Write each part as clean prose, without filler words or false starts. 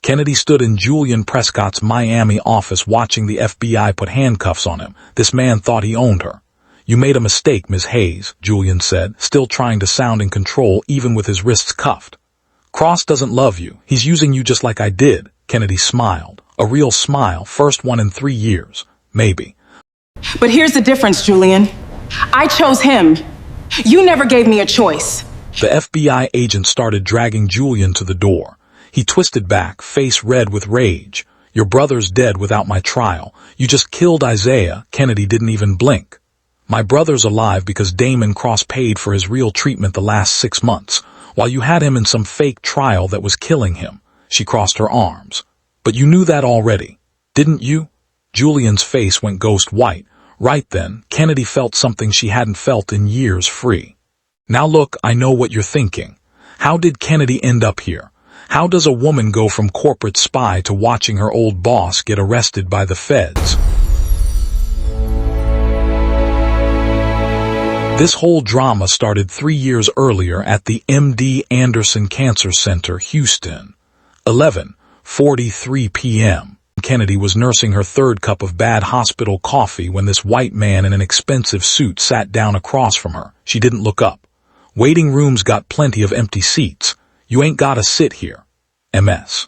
Kennedy stood in Julian Prescott's Miami office watching the FBI put handcuffs on him. This man thought he owned her. "You made a mistake, Ms. Hayes," Julian said, still trying to sound in control even with his wrists cuffed. "Cross doesn't love you. He's using you just like I did." Kennedy smiled. A real smile, first one in 3 years. Maybe. "But here's the difference, Julian. I chose him. You never gave me a choice." The FBI agent started dragging Julian to the door. He twisted back, face red with rage. "Your brother's dead without my trial. You just killed Isaiah." Kennedy didn't even blink. "My brother's alive because Damon Cross paid for his real treatment the last 6 months, while you had him in some fake trial that was killing him." She crossed her arms. "But you knew that already, didn't you?" Julian's face went ghost white. Right then, Kennedy felt something she hadn't felt in years free. "Now look, I know what you're thinking. How did Kennedy end up here? How does a woman go from corporate spy to watching her old boss get arrested by the feds?" This whole drama started 3 years earlier at the MD Anderson Cancer Center, Houston. 11:43 p.m. Kennedy was nursing her third cup of bad hospital coffee when this white man in an expensive suit sat down across from her. She didn't look up. "Waiting room's got plenty of empty seats. You ain't gotta sit here. MS.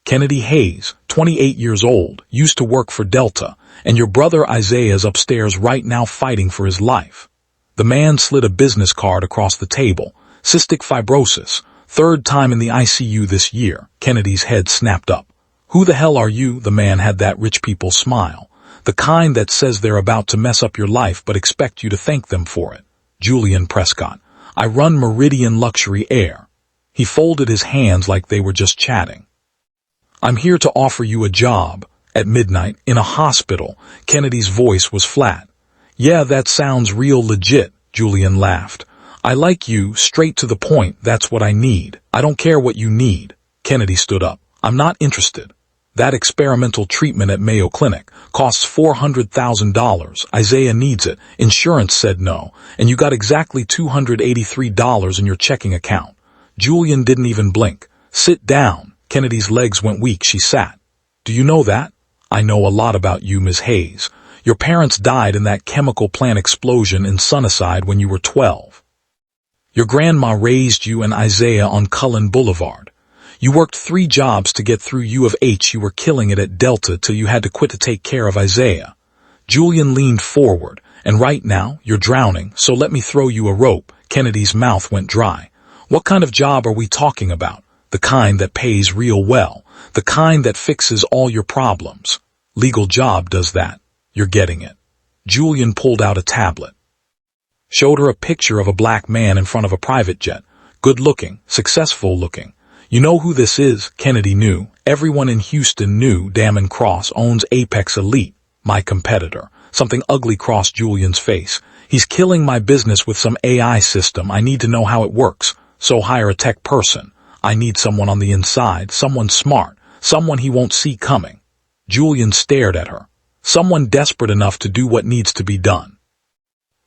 Kennedy Hayes, 28 years old, used to work for Delta, and your brother Isaiah's upstairs right now fighting for his life." The man slid a business card across the table. "Cystic fibrosis, 3rd time in the ICU this year." Kennedy's head snapped up. "Who the hell are you?" The man had that rich people smile. The kind that says they're about to mess up your life but expect you to thank them for it. "Julian Prescott. I run Meridian Luxury Air." He folded his hands like they were just chatting. "I'm here to offer you a job." At midnight, in a hospital. Kennedy's voice was flat. "Yeah, that sounds real legit," Julian laughed. "I like you, straight to the point. That's what I need. I don't care what you need." Kennedy stood up. "I'm not interested. That experimental treatment at Mayo Clinic costs $400,000. Isaiah needs it. Insurance said no, and you got exactly $283 in your checking account." Julian didn't even blink. "Sit down." Kennedy's legs went weak. She sat. "Do you know that?" "I know a lot about you, Ms. Hayes. Your parents died in that chemical plant explosion in Sunnyside when you were 12. Your grandma raised you and Isaiah on Cullen Boulevard. You worked 3 jobs to get through U of H. You were killing it at Delta till you had to quit to take care of Isaiah." Julian leaned forward. "And right now, you're drowning, so let me throw you a rope." Kennedy's mouth went dry. "What kind of job are we talking about?" "The kind that pays real well. The kind that fixes all your problems." "Legal job does that. You're getting it." Julian pulled out a tablet. Showed her a picture of a black man in front of a private jet. Good looking, successful looking. "You know who this is?" Kennedy knew. Everyone in Houston knew Damon Cross owns Apex Elite. "My competitor." Something ugly crossed Julian's face. "He's killing my business with some AI system. I need to know how it works. So hire a tech person. I need someone on the inside, someone smart, someone he won't see coming." Julian stared at her. "Someone desperate enough to do what needs to be done."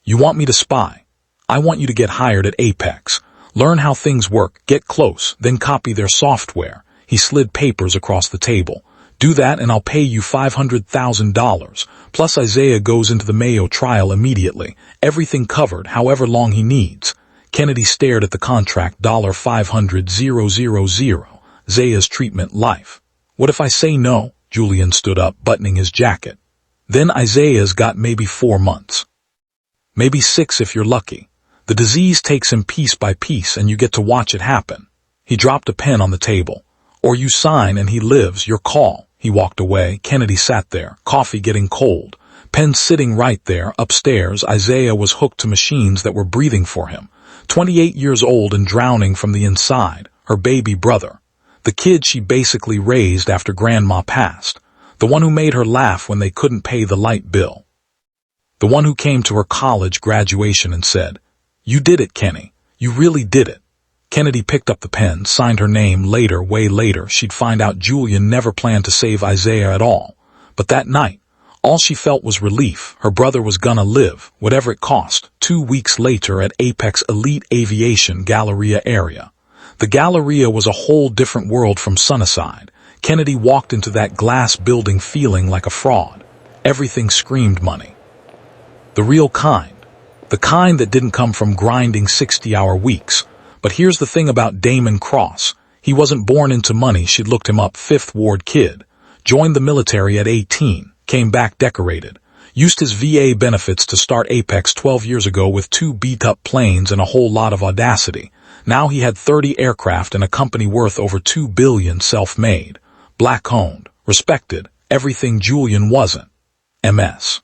"You want me to spy? I want you to get hired at Apex. Learn how things work, get close, then copy their software." He slid papers across the table. "Do that and I'll pay you $500,000. Plus Isaiah goes into the Mayo trial immediately. Everything covered, however long he needs." Kennedy stared at the contract. $500,000. Isaiah's treatment life. "What if I say no?" Julian stood up, buttoning his jacket. "Then Isaiah's got maybe 4 months. Maybe 6 if you're lucky. The disease takes him piece by piece and you get to watch it happen." He dropped a pen on the table. "Or you sign and he lives, your call." He walked away. Kennedy sat there, coffee getting cold. Pen sitting right there, upstairs. Isaiah was hooked to machines that were breathing for him. 28 years old and drowning from the inside. Her baby brother. The kid she basically raised after Grandma passed. The one who made her laugh when they couldn't pay the light bill. The one who came to her college graduation and said, "You did it, Kenny. You really did it." Kennedy picked up the pen, signed her name. Later, way later, she'd find out Julian never planned to save Isaiah at all. But that night, all she felt was relief. Her brother was gonna live, whatever it cost. 2 weeks later at Apex Elite Aviation Galleria area. The Galleria was a whole different world from Sunnyside. Kennedy walked into that glass building feeling like a fraud. Everything screamed money. The real kind. The kind that didn't come from grinding 60-hour weeks. But here's the thing about Damon Cross. He wasn't born into money. She'd looked him up, 5th Ward kid. Joined the military at 18. Came back decorated. Used his VA benefits to start Apex 12 years ago with 2 beat-up planes and a whole lot of audacity. Now he had 30 aircraft and a company worth over $2 billion, self-made. Black-owned. Respected. Everything Julian wasn't. MS.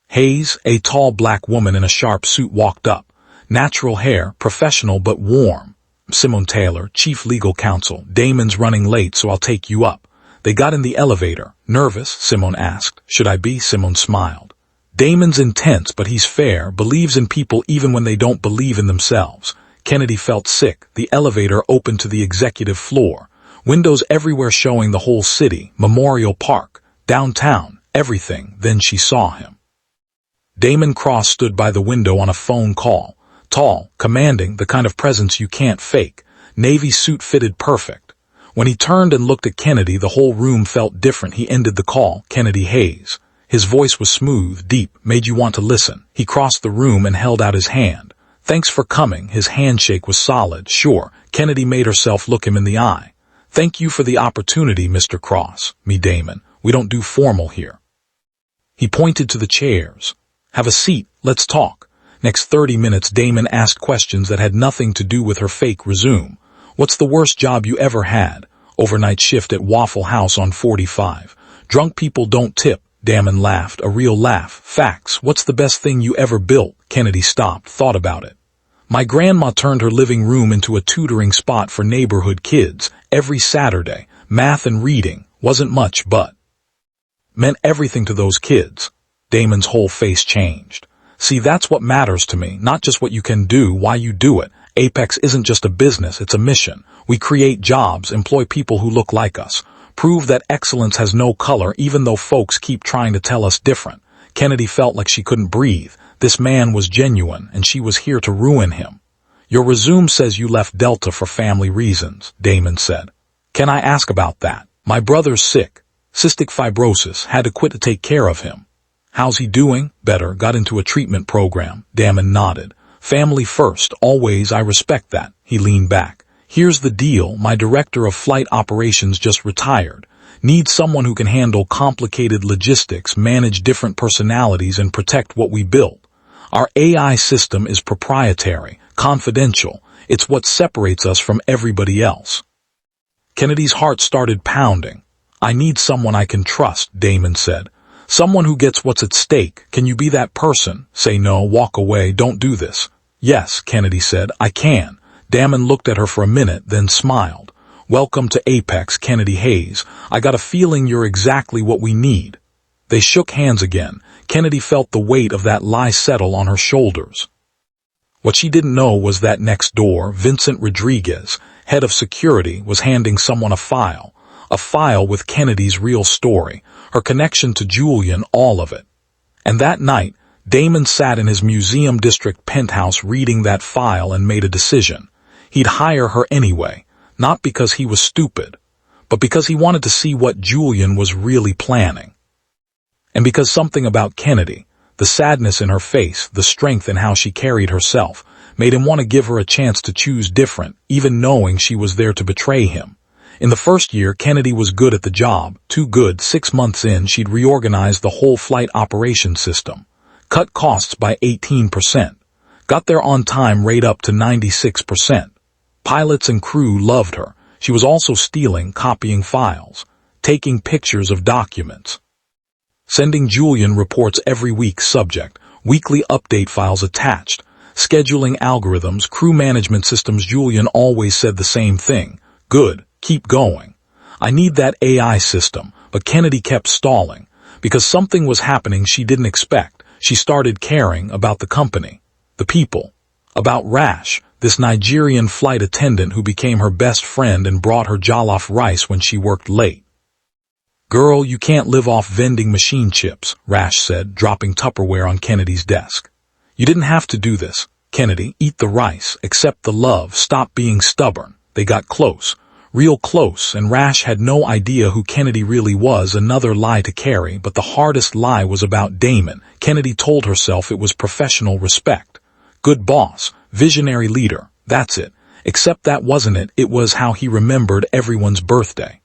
Hayes, a tall black woman in a sharp suit, walked up. Natural hair, professional but warm. Simone Taylor, chief legal counsel. Damon's running late, so I'll take you up. They got in the elevator. Nervous? Simone asked. Should I be? Simone smiled. Damon's intense, but he's fair, believes in people even when they don't believe in themselves. Kennedy felt sick. The elevator opened to the executive floor. Windows everywhere showing the whole city, Memorial Park, downtown, everything. Then she saw him. Damon Cross stood by the window on a phone call. Tall, commanding, the kind of presence you can't fake. Navy suit fitted perfect. When he turned and looked at Kennedy, the whole room felt different. He ended the call. Kennedy Hayes. His voice was smooth, deep, made you want to listen. He crossed the room and held out his hand. Thanks for coming. His handshake was solid. Sure. Kennedy made herself look him in the eye. Thank you for the opportunity, Mr. Cross. Me, Damon. We don't do formal here. He pointed to the chairs. Have a seat. Let's talk. Next 30 minutes, Damon asked questions that had nothing to do with her fake resume. What's the worst job you ever had? Overnight shift at Waffle House on 45. Drunk people don't tip. Damon laughed, a real laugh. Facts. What's the best thing you ever built? Kennedy stopped, thought about it. My grandma turned her living room into a tutoring spot for neighborhood kids. Every Saturday. Math and reading. Wasn't much, but meant everything to those kids. Damon's whole face changed. See, that's what matters to me, not just what you can do, why you do it. Apex isn't just a business, it's a mission. We create jobs, employ people who look like us. Prove that excellence has no color, even though folks keep trying to tell us different. Kennedy felt like she couldn't breathe. This man was genuine, and she was here to ruin him. Your resume says you left Delta for family reasons, Damon said. Can I ask about that? My brother's sick. Cystic fibrosis. Had to quit to take care of him. How's he doing? Better. Got into a treatment program. Damon nodded. Family first. Always. I respect that. He leaned back. Here's the deal. My director of flight operations just retired. Need someone who can handle complicated logistics, manage different personalities, and protect what we built. Our AI system is proprietary, confidential. It's what separates us from everybody else. Kennedy's heart started pounding. I need someone I can trust, Damon said. Someone who gets what's at stake. Can you be that person? Say no, walk away, don't do this. Yes, Kennedy said, I can. Damon looked at her for a minute, then smiled. Welcome to Apex, Kennedy Hayes. I got a feeling you're exactly what we need. They shook hands again. Kennedy felt the weight of that lie settle on her shoulders. What she didn't know was that next door, Vincent Rodriguez, head of security, was handing someone a file with Kennedy's real story, her connection to Julian, all of it. And that night, Damon sat in his Museum District penthouse reading that file and made a decision. He'd hire her anyway, not because he was stupid, but because he wanted to see what Julian was really planning. And because something about Kennedy, the sadness in her face, the strength in how she carried herself, made him want to give her a chance to choose different, even knowing she was there to betray him. In the first year, Kennedy was good at the job, too good. 6 months in, she'd reorganized the whole flight operations system, cut costs by 18%, got their on-time rate up to 96%. Pilots and crew loved her. She was also stealing, copying files, taking pictures of documents, sending Julian reports every week, subject, weekly update files attached, scheduling algorithms, crew management systems. Julian always said the same thing. Good. Keep going. I need that AI system, but Kennedy kept stalling. Because something was happening she didn't expect. She started caring about the company, the people, about Rash, this Nigerian flight attendant who became her best friend and brought her jollof rice when she worked late. Girl, you can't live off vending machine chips, Rash said, dropping Tupperware on Kennedy's desk. You didn't have to do this. Kennedy, eat the rice, accept the love, stop being stubborn. They got close. Real close, and Rash had no idea who Kennedy really was, another lie to carry, but the hardest lie was about Damon. Kennedy told herself it was professional respect. Good boss, visionary leader, that's it. Except that wasn't it, it was how he remembered everyone's birthday.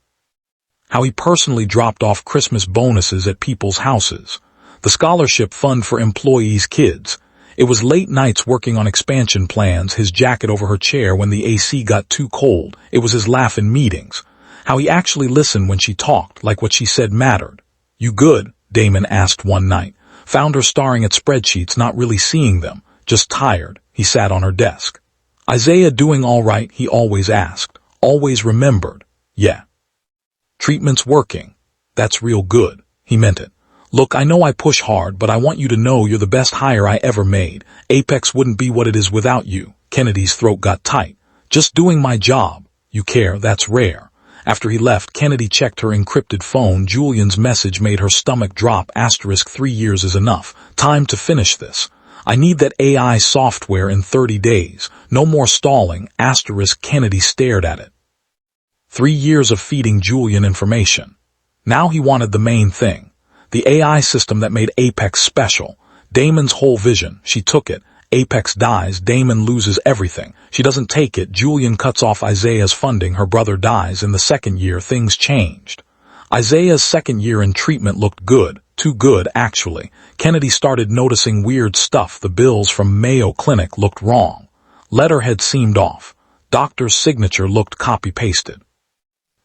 How he personally dropped off Christmas bonuses at people's houses. The scholarship fund for employees' kids. It was late nights working on expansion plans, his jacket over her chair when the AC got too cold. It was his laugh in meetings. How he actually listened when she talked, like what she said mattered. "You good?" Damon asked one night. Found her staring at spreadsheets, not really seeing them, just tired. He sat on her desk. "Isaiah doing all right?" he always asked. Always remembered. "Yeah." "Treatment's working." "That's real good." He meant it. "Look, I know I push hard, but I want you to know you're the best hire I ever made. Apex wouldn't be what it is without you." Kennedy's throat got tight. "Just doing my job." "You care, that's rare." After he left, Kennedy checked her encrypted phone. Julian's message made her stomach drop. *3 years is enough. Time to finish this. I need that AI software in 30 days. No more stalling. Kennedy stared at it. 3 years of feeding Julian information. Now he wanted the main thing. The AI system that made Apex special. Damon's whole vision. She took it. Apex dies. Damon loses everything. She doesn't take it. Julian cuts off Isaiah's funding. Her brother dies. In the second year, things changed. Isaiah's second year in treatment looked good. Too good, actually. Kennedy started noticing weird stuff. The bills from Mayo Clinic looked wrong. Letterhead seemed off. Doctor's signature looked copy-pasted.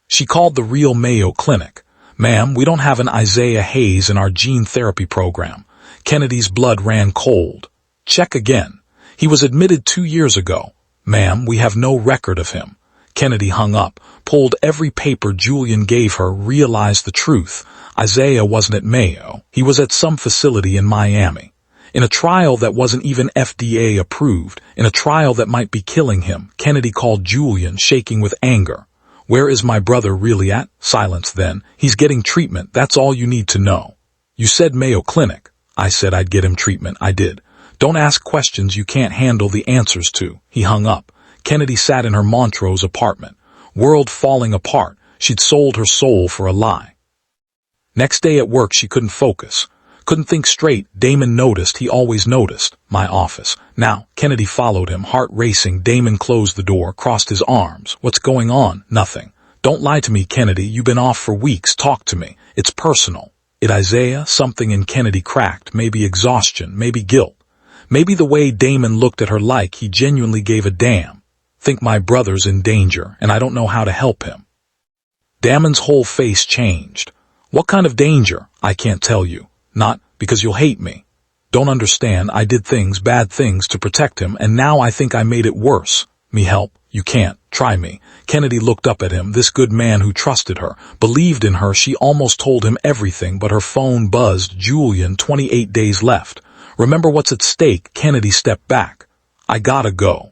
She called the real Mayo Clinic. "Ma'am, we don't have an Isaiah Hayes in our gene therapy program." Kennedy's blood ran cold. "Check again. He was admitted 2 years ago." "Ma'am, we have no record of him." Kennedy hung up, pulled every paper Julian gave her, realized the truth. Isaiah wasn't at Mayo. He was at some facility in Miami. In a trial that wasn't even FDA approved, in a trial that might be killing him. Kennedy called Julian, shaking with anger. "Where is my brother really at?" Silence then. "He's getting treatment. That's all you need to know." "You said Mayo Clinic." "I said I'd get him treatment. I did. Don't ask questions you can't handle the answers to." He hung up. Kennedy sat in her Montrose apartment. World falling apart. She'd sold her soul for a lie. Next day at work, she couldn't focus. Couldn't think straight. Damon noticed. He always noticed. "My office." Now, Kennedy followed him, heart racing. Damon closed the door, crossed his arms. "What's going on?" "Nothing." "Don't lie to me, Kennedy. You've been off for weeks. Talk to me. It's personal." "It Isaiah?" Something in Kennedy cracked. Maybe exhaustion. Maybe guilt. Maybe the way Damon looked at her, like he genuinely gave a damn. "Think my brother's in danger, and I don't know how to help him." Damon's whole face changed. "What kind of danger?" "I can't tell you. Not because you'll hate me. Don't understand. I did things, bad things, to protect him, and now I think I made it worse." "Me help?" "You can't. Try me." Kennedy looked up at him, this good man who trusted her, believed in her. She almost told him everything, but her phone buzzed. "Julian, 28 days left. Remember what's at stake." Kennedy stepped back. "I gotta go."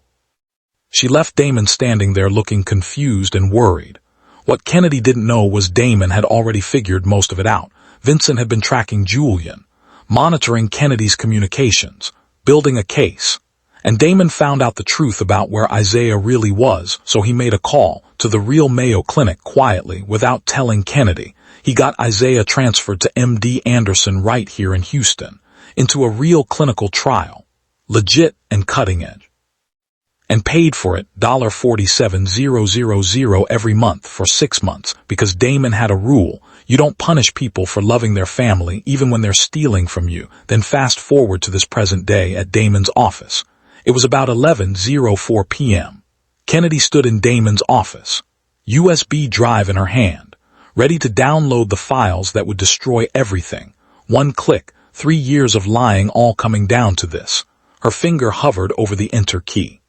She left Damon standing there looking confused and worried. What Kennedy didn't know was Damon had already figured most of it out. Vincent had been tracking Julian, monitoring Kennedy's communications, building a case. And Damon found out the truth about where Isaiah really was, so he made a call to the real Mayo Clinic quietly, without telling Kennedy. He got Isaiah transferred to MD Anderson right here in Houston, into a real clinical trial, legit and cutting edge. And paid for it $47,000 every month for 6 months, because Damon had a rule: you don't punish people for loving their family even when they're stealing from you. Then fast forward to this present day at Damon's office. It was about 11:04 p.m. Kennedy stood in Damon's office, USB drive in her hand, ready to download the files that would destroy everything. One click, 3 years of lying all coming down to this. Her finger hovered over the enter key.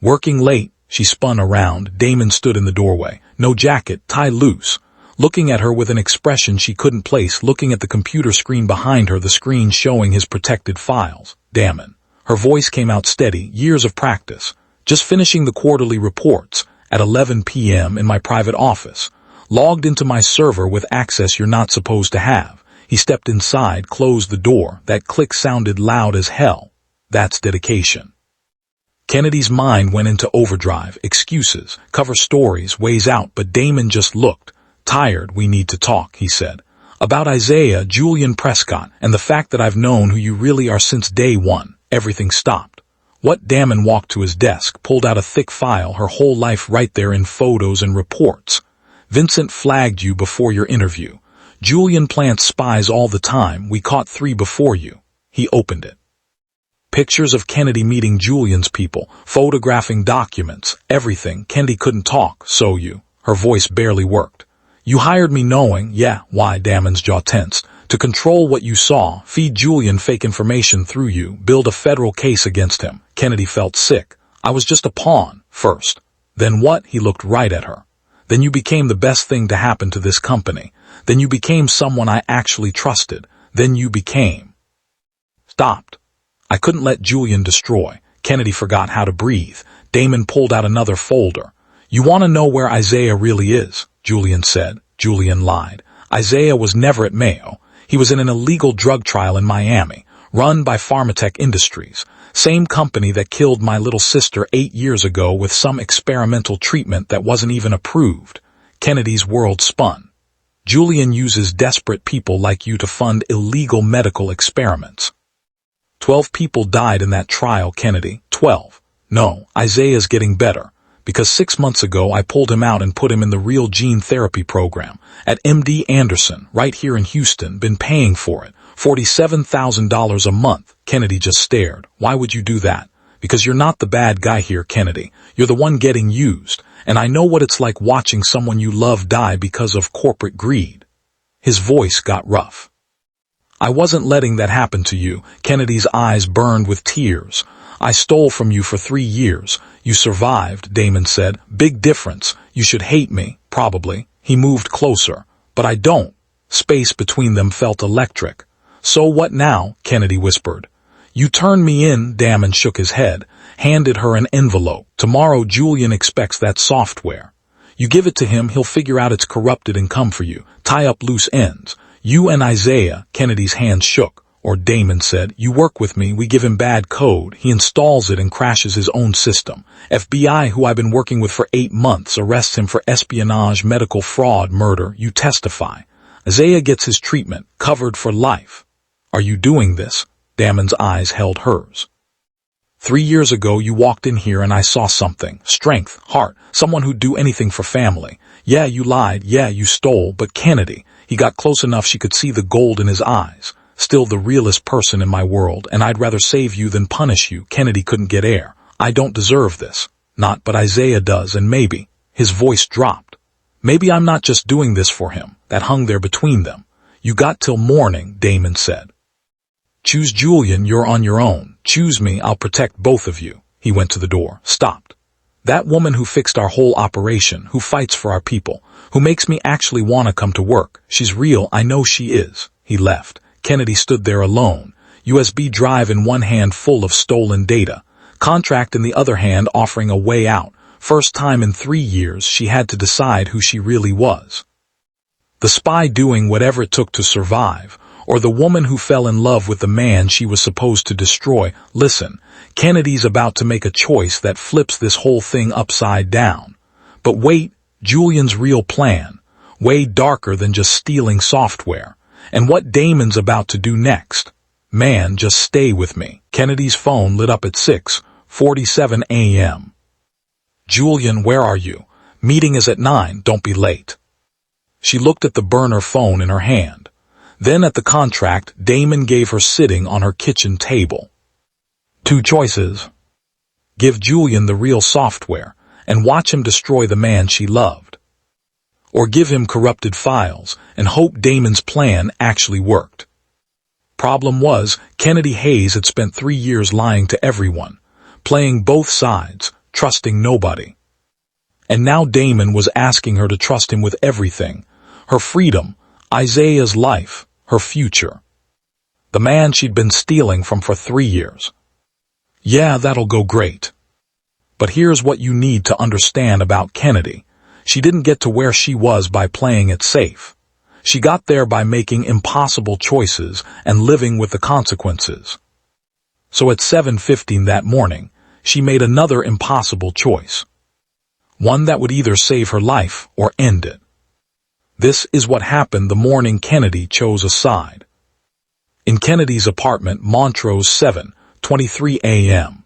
Working late, she spun around. Damon stood in the doorway, no jacket, tie loose, looking at her with an expression she couldn't place, looking at the computer screen behind her, the screen showing his protected files. "Damon." Her voice came out steady. "Years of practice. Just finishing the quarterly reports at 11 p.m. in my private office. Logged into my server with access you're not supposed to have." He stepped inside, closed the door. That click sounded loud as hell. "That's dedication." Kennedy's mind went into overdrive, excuses, cover stories, ways out, but Damon just looked. Tired, we need to talk, he said. About Isaiah, Julian Prescott, and the fact that I've known who you really are since day one. Everything stopped. What? Damon walked to his desk, pulled out a thick file, her whole life right there in photos and reports. Vincent flagged you before your interview. Julian plants spies all the time. We caught 3 before you. He opened it. Pictures of Kennedy meeting Julian's people, photographing documents, everything. Kennedy couldn't talk, so you. Her voice barely worked. You hired me knowing, yeah, why? Damon's jaw tensed. To control what you saw, feed Julian fake information through you, build a federal case against him. Kennedy felt sick. I was just a pawn, first. Then what? He looked right at her. Then you became the best thing to happen to this company. Then you became someone I actually trusted. Then you became... Stopped. I couldn't let Julian destroy. Kennedy forgot how to breathe. Damon pulled out another folder. You want to know where Isaiah really is? Julian said. Julian lied. Isaiah was never at Mayo. He was in an illegal drug trial in Miami, run by Pharmatech Industries, same company that killed my little sister 8 years ago with some experimental treatment that wasn't even approved. Kennedy's world spun. Julian uses desperate people like you to fund illegal medical experiments. 12 people died in that trial, Kennedy. 12. No, Isaiah's getting better. Because 6 months ago I pulled him out and put him in the real gene therapy program at MD Anderson, right here in Houston, been paying for it. $47,000 a month. Kennedy just stared. Why would you do that? Because you're not the bad guy here, Kennedy. You're the one getting used. And I know what it's like watching someone you love die because of corporate greed. His voice got rough. I wasn't letting that happen to you. Kennedy's eyes burned with tears. I stole from you for 3 years. You survived, Damon said. Big difference. You should hate me, probably. He moved closer. But I don't. Space between them felt electric. So what now? Kennedy whispered. You turned me in. Damon shook his head, handed her an envelope. Tomorrow Julian expects that software. You give it to him, he'll figure out it's corrupted and come for you. Tie up loose ends. You and Isaiah. Kennedy's hands shook. Or Damon said, you work with me, we give him bad code, he installs it and crashes his own system. FBI, who I've been working with for 8 months, arrests him for espionage, medical fraud, murder. You testify. Isaiah gets his treatment, covered for life. Are you doing this? Damon's eyes held hers. 3 years ago you walked in here and I saw something. Strength, heart, someone who'd do anything for family. Yeah, you lied, yeah, you stole, but Kennedy, he got close enough she could see the gold in his eyes. Still the realest person in my world, and I'd rather save you than punish you. Kennedy couldn't get air. I don't deserve this. Not, but Isaiah does, and maybe. His voice dropped. Maybe I'm not just doing this for him. That hung there between them. You got till morning, Damon said. Choose Julian, you're on your own. Choose me, I'll protect both of you. He went to the door, stopped. That woman who fixed our whole operation, who fights for our people, who makes me actually want to come to work. She's real, I know she is. He left. Kennedy stood there alone, USB drive in one hand full of stolen data, contract in the other hand offering a way out. First time in 3 years she had to decide who she really was. The spy doing whatever it took to survive, or the woman who fell in love with the man she was supposed to destroy. Listen, Kennedy's about to make a choice that flips this whole thing upside down. But wait, Julian's real plan, way darker than just stealing software. And what Damon's about to do next. Man, just stay with me. Kennedy's phone lit up at 6:47 a.m. Julian, where are you? Meeting is at 9, don't be late. She looked at the burner phone in her hand. Then at the contract Damon gave her sitting on her kitchen table. 2 choices. Give Julian the real software and watch him destroy the man she loved. Or give him corrupted files and hope Damon's plan actually worked. Problem was, Kennedy Hayes had spent 3 years lying to everyone, playing both sides, trusting nobody. And now Damon was asking her to trust him with everything, her freedom, Isaiah's life, her future. The man she'd been stealing from for 3 years. Yeah, that'll go great. But here's what you need to understand about Kennedy. She didn't get to where she was by playing it safe. She got there by making impossible choices and living with the consequences. So at 7:15 that morning, she made another impossible choice. One that would either save her life or end it. This is what happened the morning Kennedy chose a side. In Kennedy's apartment, Montrose 7:23 a.m.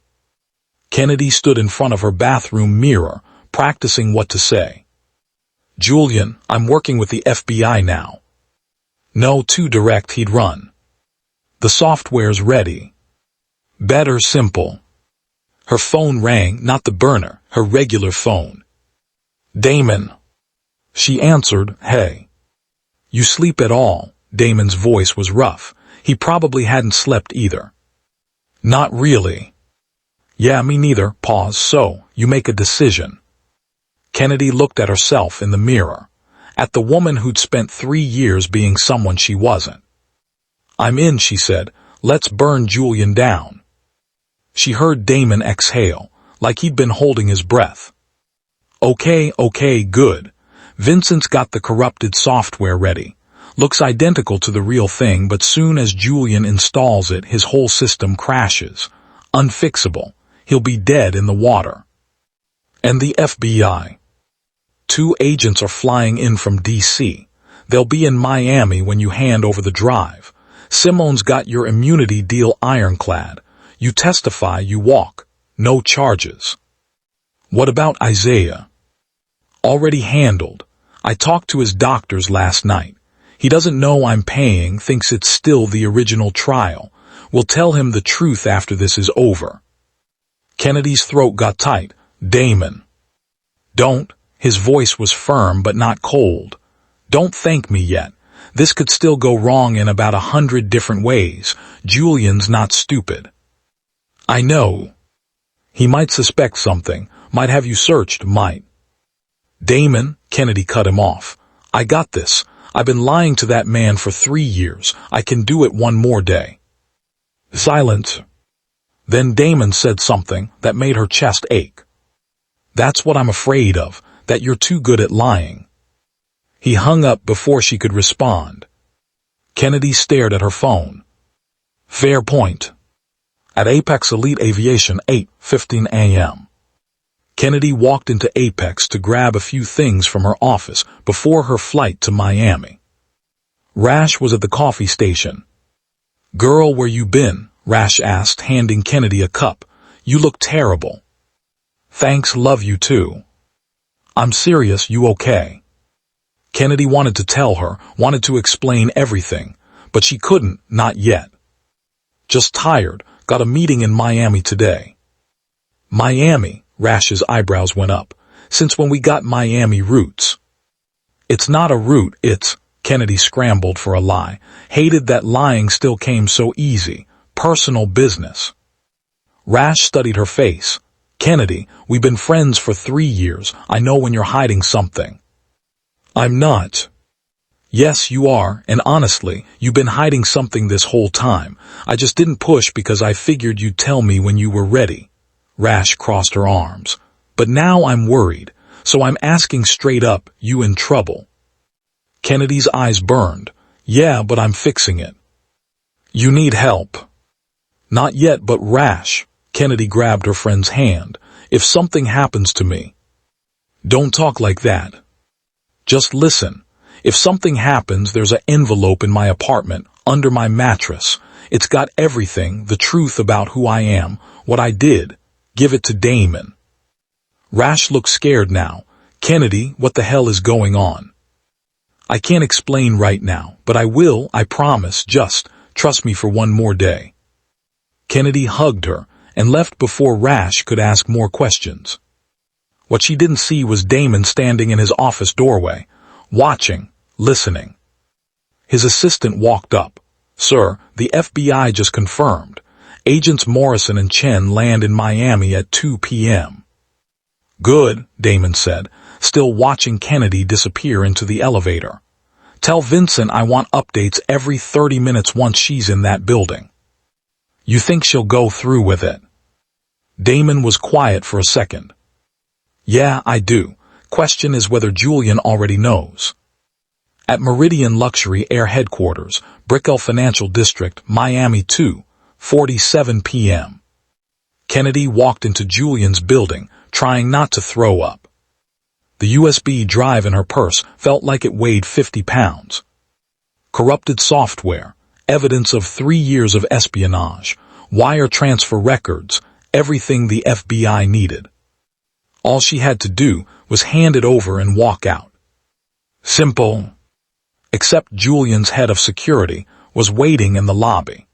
Kennedy stood in front of her bathroom mirror, practicing what to say. "Julian, I'm working with the FBI now." No, too direct, he'd run. "The software's ready." Better simple. Her phone rang, not the burner, her regular phone. "Damon." She answered, "Hey." "You sleep at all?" Damon's voice was rough. He probably hadn't slept either. "Not really." "Yeah, me neither." Pause. "So, you make a decision." Kennedy looked at herself in the mirror, at the woman who'd spent 3 years being someone she wasn't. "I'm in," she said. "Let's burn Julian down." She heard Damon exhale, like he'd been holding his breath. Okay, good. Vincent's got the corrupted software ready. Looks identical to the real thing, but soon as Julian installs it, his whole system crashes. Unfixable. He'll be dead in the water. And the FBI. 2 agents are flying in from D.C. They'll be in Miami when you hand over the drive. Simone's got your immunity deal ironclad. You testify, you walk. No charges. What about Isaiah? Already handled. I talked to his doctors last night. He doesn't know I'm paying, thinks it's still the original trial. We'll tell him the truth after this is over. Kennedy's throat got tight. "Damon." "Don't." His voice was firm but not cold. "Don't thank me yet. This could still go wrong in about 100 different ways. Julian's not stupid." "I know. He might suspect something, might have you searched, might." "Damon," Kennedy cut him off. "I got this. I've been lying to that man for 3 years. I can do it one more day." Silence. Then Damon said something that made her chest ache. "That's what I'm afraid of, that you're too good at lying." He hung up before she could respond. Kennedy stared at her phone. Fair point. At Apex Elite Aviation, 8:15 a.m. Kennedy walked into Apex to grab a few things from her office before her flight to Miami. Rash was at the coffee station. "Girl, where you been?" Rash asked, handing Kennedy a cup. "You look terrible." "Thanks, love you too." "I'm serious, you okay?" Kennedy wanted to tell her, wanted to explain everything, but she couldn't, not yet. "Just tired, got a meeting in Miami today." "Miami?" Rash's eyebrows went up. "Since when we got Miami roots?" "It's not a root, it's—" Kennedy scrambled for a lie. Hated that lying still came so easy. "Personal business." Rash studied her face. "Kennedy, we've been friends for 3 years. I know when you're hiding something." "I'm not." "Yes, you are, and honestly, you've been hiding something this whole time. I just didn't push because I figured you'd tell me when you were ready." Rash crossed her arms. "But now I'm worried, so I'm asking straight up, you in trouble?" Kennedy's eyes burned. "Yeah, but I'm fixing it." "You need help." "Not yet, but Rash." Kennedy grabbed her friend's hand. "If something happens to me..." "Don't talk like that. Just listen. If something happens, there's an envelope in my apartment, under my mattress. It's got everything, the truth about who I am, what I did. Give it to Damon." Rash looked scared now. "Kennedy, what the hell is going on?" "I can't explain right now, but I will, I promise. Just trust me for one more day." Kennedy hugged her and left before Rash could ask more questions. What she didn't see was Damon standing in his office doorway, watching, listening. His assistant walked up. "Sir, the FBI just confirmed. Agents Morrison and Chen land in Miami at 2 p.m. "Good," Damon said, still watching Kennedy disappear into the elevator. "Tell Vincent I want updates every 30 minutes once she's in that building." "You think she'll go through with it?" Damon was quiet for a second. "Yeah, I do. Question is whether Julian already knows." At Meridian Luxury Air Headquarters, Brickell Financial District, Miami 2:47 p.m. Kennedy walked into Julian's building, trying not to throw up. The USB drive in her purse felt like it weighed 50 pounds. Corrupted software, evidence of 3 years of espionage, wire transfer records, everything the FBI needed. All she had to do was hand it over and walk out. Simple. Except Julian's head of security was waiting in the lobby.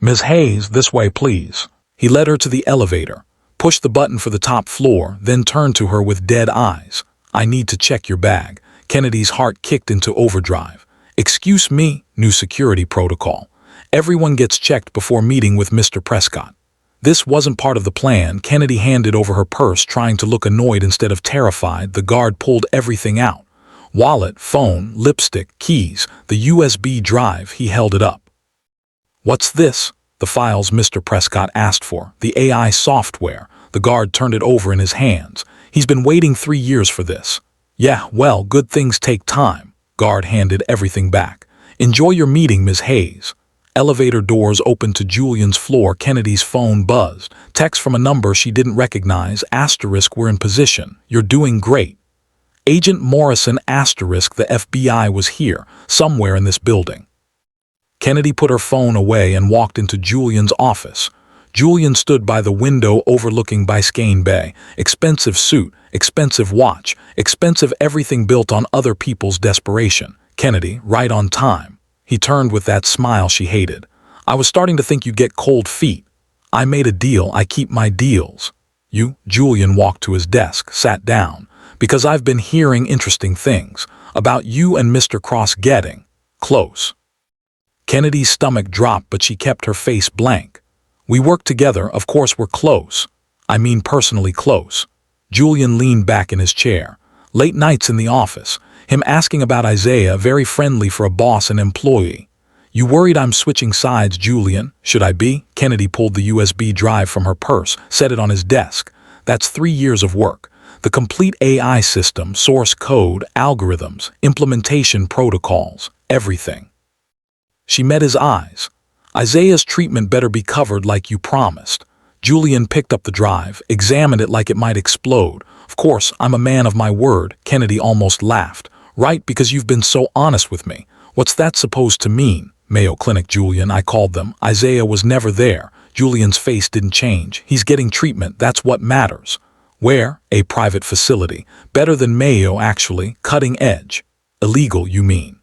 "Ms. Hayes, this way, please." He led her to the elevator, pushed the button for the top floor, then turned to her with dead eyes. "I need to check your bag." Kennedy's heart kicked into overdrive. "Excuse me, new security protocol. Everyone gets checked before meeting with Mr. Prescott." This wasn't part of the plan. Kennedy handed over her purse, trying to look annoyed instead of terrified. The guard pulled everything out. Wallet, phone, lipstick, keys, the USB drive. He held it up. "What's this?" "The files Mr. Prescott asked for, the AI software." The guard turned it over in his hands. "He's been waiting 3 years for this." "Yeah, well, good things take time." Guard handed everything back. "Enjoy your meeting, Ms. Hayes." Elevator doors opened to Julian's floor. Kennedy's phone buzzed. Text from a number she didn't recognize. Asterisk, "We're in position. You're doing great." Agent Morrison, asterisk, "The FBI was here, somewhere in this building." Kennedy put her phone away and walked into Julian's office. Julian stood by the window overlooking Biscayne Bay. Expensive suit, expensive watch, expensive everything built on other people's desperation. Kennedy, right on time. He turned with that smile she hated. "I was starting to think you'd get cold feet. I made a deal. I keep my deals." "You?" Julian walked to his desk, sat down. "Because I've been hearing interesting things about you and Mr. Cross getting close." Kennedy's stomach dropped, but she kept her face blank. "We work together, of course we're close. I mean personally close." Julian leaned back in his chair. Late nights in the office, him asking about Isaiah, very friendly for a boss and employee. "You worried I'm switching sides, Julian? Should I be?" Kennedy pulled the USB drive from her purse, set it on his desk. "That's 3 years of work. The complete AI system, source code, algorithms, implementation protocols, everything." She met his eyes. "Isaiah's treatment better be covered like you promised." Julian picked up the drive, examined it like it might explode. "Of course, I'm a man of my word." Kennedy almost laughed. "Right, because you've been so honest with me. What's that supposed to mean?" "Mayo Clinic, Julian, I called them. Isaiah was never there." Julian's face didn't change. "He's getting treatment, that's what matters." "Where?" "A private facility. Better than Mayo, actually. Cutting edge." "Illegal, you mean?"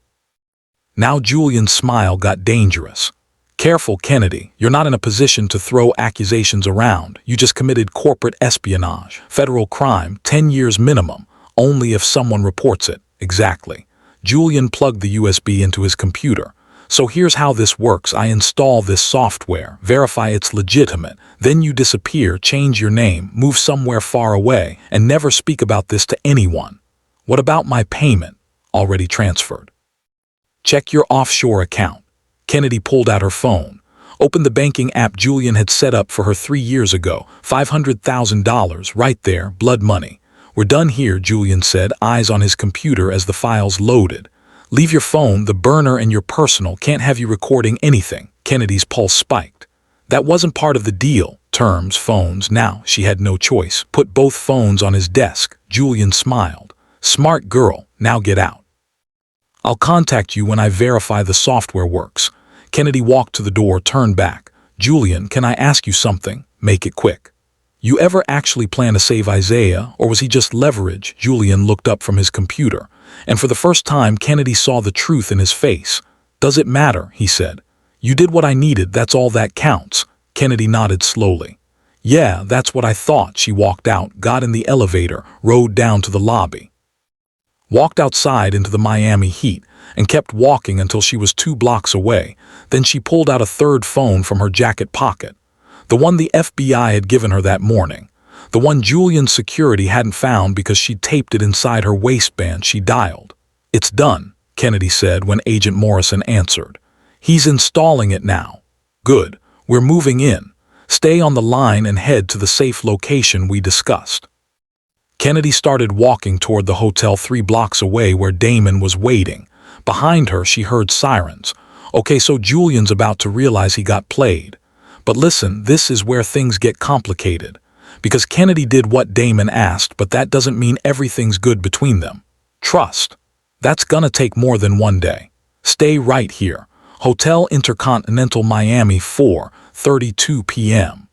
Now Julian's smile got dangerous. "Careful, Kennedy. You're not in a position to throw accusations around. You just committed corporate espionage. Federal crime, 10 years minimum. Only if someone reports it." "Exactly." Julian plugged the USB into his computer. "So here's how this works. I install this software, verify it's legitimate, then you disappear, change your name, move somewhere far away, and never speak about this to anyone." "What about my payment?" "Already transferred." "Check your offshore account." Kennedy pulled out her phone, opened the banking app Julian had set up for her 3 years ago. $500,000 right there, blood money. "We're done here," Julian said, eyes on his computer as the files loaded. "Leave your phone, the burner, and your personal. Can't have you recording anything." Kennedy's pulse spiked. That wasn't part of the deal. Terms, phones. Now she had no choice. Put both phones on his desk. Julian smiled. "Smart girl. Now get out. I'll contact you when I verify the software works." Kennedy walked to the door, turned back. "Julian, can I ask you something? Make it quick. You ever actually plan to save Isaiah, or was he just leverage?" Julian looked up from his computer, and for the first time Kennedy saw the truth in his face. "Does it matter?" he said. "You did what I needed, that's all that counts." Kennedy nodded slowly. "Yeah, that's what I thought." She walked out, got in the elevator, rode down to the lobby. Walked outside into the Miami heat, and kept walking until she was 2 blocks away. Then she pulled out a third phone from her jacket pocket. The one the FBI had given her that morning. The one Julian's security hadn't found because she'd taped it inside her waistband. She dialed. "It's done," Kennedy said when Agent Morrison answered. "He's installing it now." "Good. We're moving in. Stay on the line and head to the safe location we discussed." Kennedy started walking toward the hotel 3 blocks away where Damon was waiting. Behind her, she heard sirens. Okay, so Julian's about to realize he got played. But listen, this is where things get complicated. Because Kennedy did what Damon asked, but that doesn't mean everything's good between them. Trust. That's gonna take more than one day. Stay right here. Hotel Intercontinental Miami, 4:32 p.m.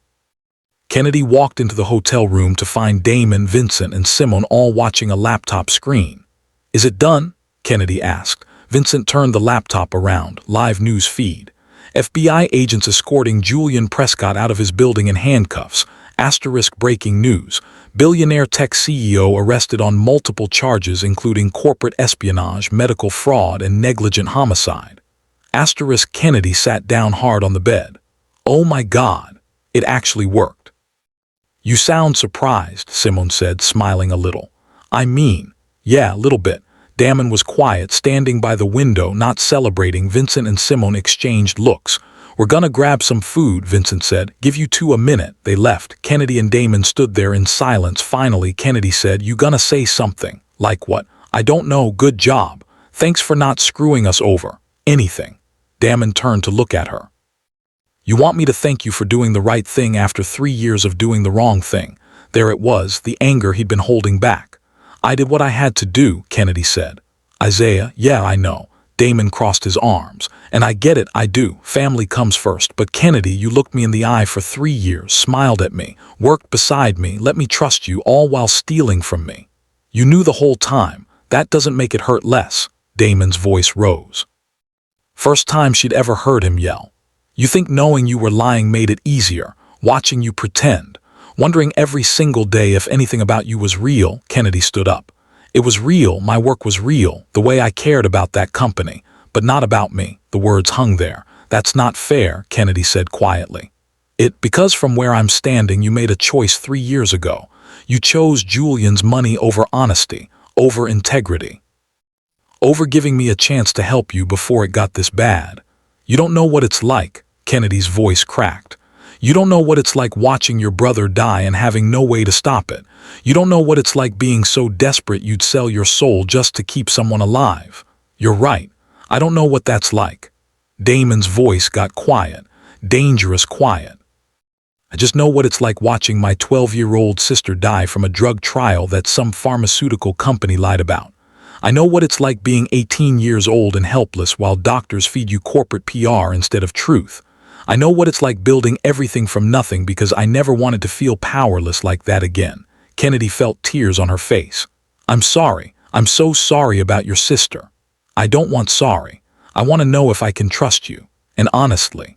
Kennedy walked into the hotel room to find Damon, Vincent, and Simone all watching a laptop screen. Is it done? Kennedy asked. Vincent turned the laptop around. Live news feed. FBI agents escorting Julian Prescott out of his building in handcuffs. Asterisk breaking news. Billionaire tech CEO arrested on multiple charges including corporate espionage, medical fraud, and negligent homicide. Asterisk Kennedy sat down hard on the bed. Oh my God, it actually worked. You sound surprised, Simone said, smiling a little. I mean, yeah, a little bit. Damon was quiet, standing by the window, not celebrating. Vincent and Simone exchanged looks. We're gonna grab some food, Vincent said. Give you two a minute. They left. Kennedy and Damon stood there in silence. Finally, Kennedy said, You gonna say something? Like what? I don't know. Good job. Thanks for not screwing us over. Anything. Damon turned to look at her. You want me to thank you for doing the right thing after 3 years of doing the wrong thing. There it was, the anger he'd been holding back. I did what I had to do, Kennedy said. Isaiah, yeah, I know. Damon crossed his arms. And I get it, I do. Family comes first. But Kennedy, you looked me in the eye for 3 years, smiled at me, worked beside me, let me trust you, all while stealing from me. You knew the whole time. That doesn't make it hurt less. Damon's voice rose. First time she'd ever heard him yell. You think knowing you were lying made it easier, watching you pretend, wondering every single day if anything about you was real. Kennedy stood up. It was real, my work was real, the way I cared about that company, but not about me. The words hung there. That's not fair, Kennedy said quietly. Because from where I'm standing, you made a choice 3 years ago. You chose Julian's money over honesty, over integrity, over giving me a chance to help you before it got this bad. You don't know what it's like. Kennedy's voice cracked. You don't know what it's like watching your brother die and having no way to stop it. You don't know what it's like being so desperate you'd sell your soul just to keep someone alive. You're right. I don't know what that's like. Damon's voice got quiet, dangerous quiet. I just know what it's like watching my 12-year-old sister die from a drug trial that some pharmaceutical company lied about. I know what it's like being 18 years old and helpless while doctors feed you corporate PR instead of truth. I know what it's like building everything from nothing because I never wanted to feel powerless like that again. Kennedy felt tears on her face. I'm sorry. I'm so sorry about your sister. I don't want sorry. I want to know if I can trust you. And honestly.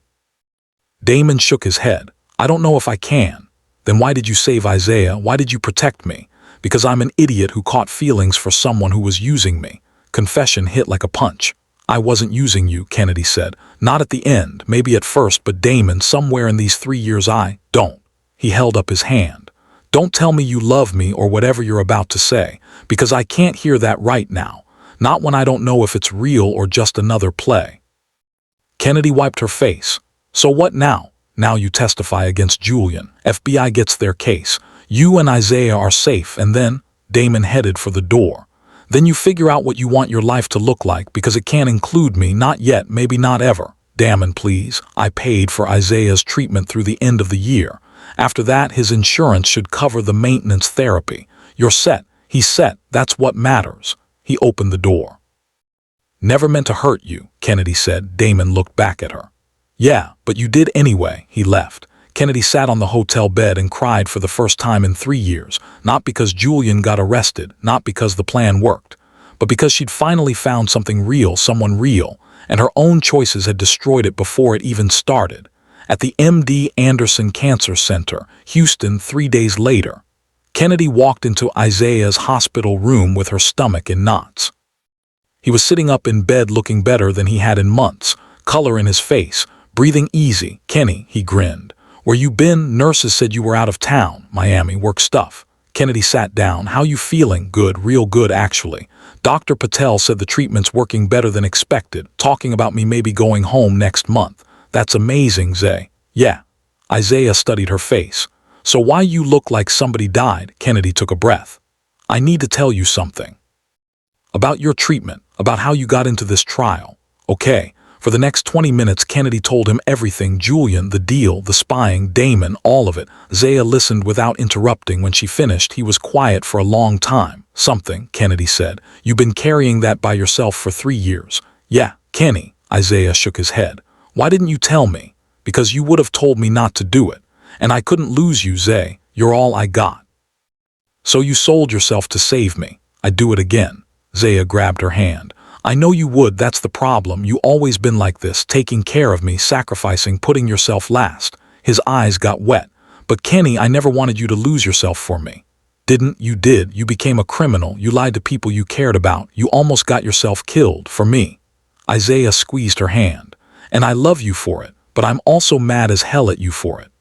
Damon shook his head. I don't know if I can. Then why did you save Isaiah? Why did you protect me? Because I'm an idiot who caught feelings for someone who was using me. Confession hit like a punch. I wasn't using you, Kennedy said. Not at the end, maybe at first, but Damon, somewhere in these 3 years don't. He held up his hand. Don't tell me you love me or whatever you're about to say, because I can't hear that right now. Not when I don't know if it's real or just another play. Kennedy wiped her face. So what now? Now you testify against Julian. FBI gets their case. You and Isaiah are safe, and then Damon headed for the door. Then you figure out what you want your life to look like because it can't include me, not yet, maybe not ever. Damon, please. I paid for Isaiah's treatment through the end of the year. After that, his insurance should cover the maintenance therapy. You're set. He's set. That's what matters. He opened the door. Never meant to hurt you, Kennedy said. Damon looked back at her. Yeah, but you did anyway. He left. Kennedy sat on the hotel bed and cried for the first time in 3 years, not because Julian got arrested, not because the plan worked, but because she'd finally found something real, someone real, and her own choices had destroyed it before it even started. At the MD Anderson Cancer Center, Houston, 3 days later, Kennedy walked into Isaiah's hospital room with her stomach in knots. He was sitting up in bed looking better than he had in months, color in his face, breathing easy. Kenny, he grinned. Where you been? Nurses said you were out of town. Miami, work stuff. Kennedy sat down. How you feeling? Good, real good actually. Dr. Patel said the treatment's working better than expected, talking about me maybe going home next month. That's amazing, Zay. Yeah. Isaiah studied her face. So why you look like somebody died? Kennedy took a breath. I need to tell you something. About your treatment, about how you got into this trial. Okay, For the next 20 minutes, Kennedy told him everything: Julian, the deal, the spying, Damon, all of it. Zaya listened without interrupting. When she finished, he was quiet for a long time. Something, Kennedy said. You've been carrying that by yourself for 3 years. Yeah, Kenny. Isaiah shook his head. Why didn't you tell me? Because you would have told me not to do it. And I couldn't lose you, Zay. You're all I got. So you sold yourself to save me. I'd do it again. Zaya grabbed her hand. I know you would, that's the problem. You always been like this, taking care of me, sacrificing, putting yourself last. His eyes got wet. But Kenny, I never wanted you to lose yourself for me. Didn't? You did. You became a criminal. You lied to people you cared about. You almost got yourself killed for me. Isaiah squeezed her hand. And I love you for it, but I'm also mad as hell at you for it.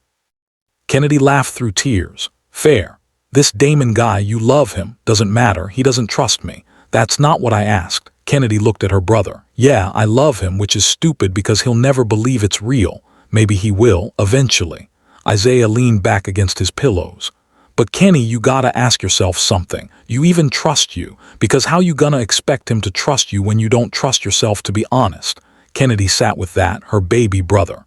Kennedy laughed through tears. Fair. This Damon guy, you love him. Doesn't matter. He doesn't trust me. That's not what I asked. Kennedy looked at her brother. Yeah, I love him, which is stupid because he'll never believe it's real. Maybe he will, eventually. Isaiah leaned back against his pillows. But Kenny, you gotta ask yourself something. You even trust you, because how you gonna expect him to trust you when you don't trust yourself, to be honest? Kennedy sat with that, her baby brother.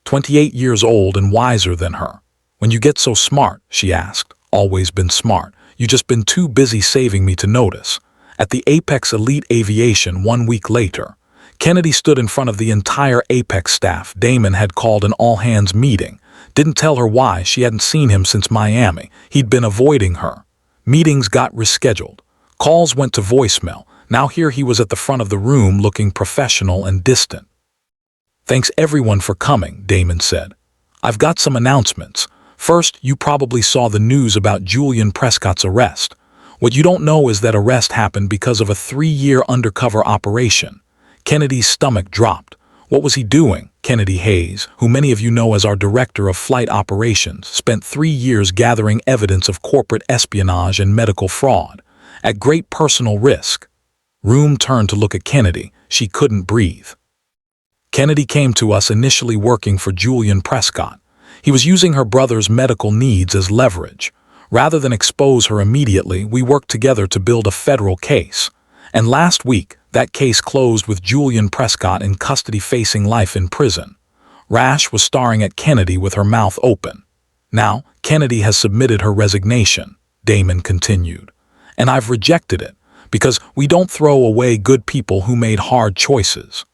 28 years old and wiser than her. When you get so smart, she asked. Always been smart. You just been too busy saving me to notice. At the Apex Elite Aviation 1 week later, Kennedy stood in front of the entire Apex staff. Damon had called an all-hands meeting. Didn't tell her why. She hadn't seen him since Miami. He'd been avoiding her. Meetings got rescheduled. Calls went to voicemail. Now here he was at the front of the room, looking professional and distant. Thanks everyone for coming, Damon said. I've got some announcements. First, you probably saw the news about Julian Prescott's arrest. What you don't know is that arrest happened because of a 3-year undercover operation. Kennedy's stomach dropped. What was he doing? Kennedy Hayes, who many of you know as our director of flight operations, spent 3 years gathering evidence of corporate espionage and medical fraud, at great personal risk. Room turned to look at Kennedy. She couldn't breathe. Kennedy came to us initially working for Julian Prescott. He was using her brother's medical needs as leverage. Rather than expose her immediately, we worked together to build a federal case. And last week, that case closed with Julian Prescott in custody, facing life in prison. Rash was staring at Kennedy with her mouth open. Now, Kennedy has submitted her resignation, Damon continued. And I've rejected it, because we don't throw away good people who made hard choices.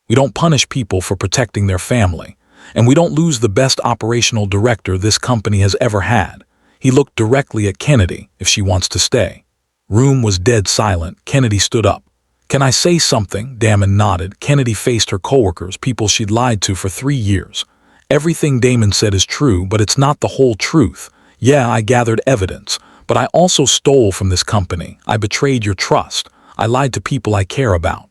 We don't punish people for protecting their family. And we don't lose the best operational director this company has ever had. He looked directly at Kennedy. If she wants to stay. Room was dead silent. Kennedy stood up. Can I say something? Damon nodded. Kennedy faced her coworkers, people she'd lied to for 3 years. Everything Damon said is true, but it's not the whole truth. Yeah, I gathered evidence, but I also stole from this company. I betrayed your trust. I lied to people I care about.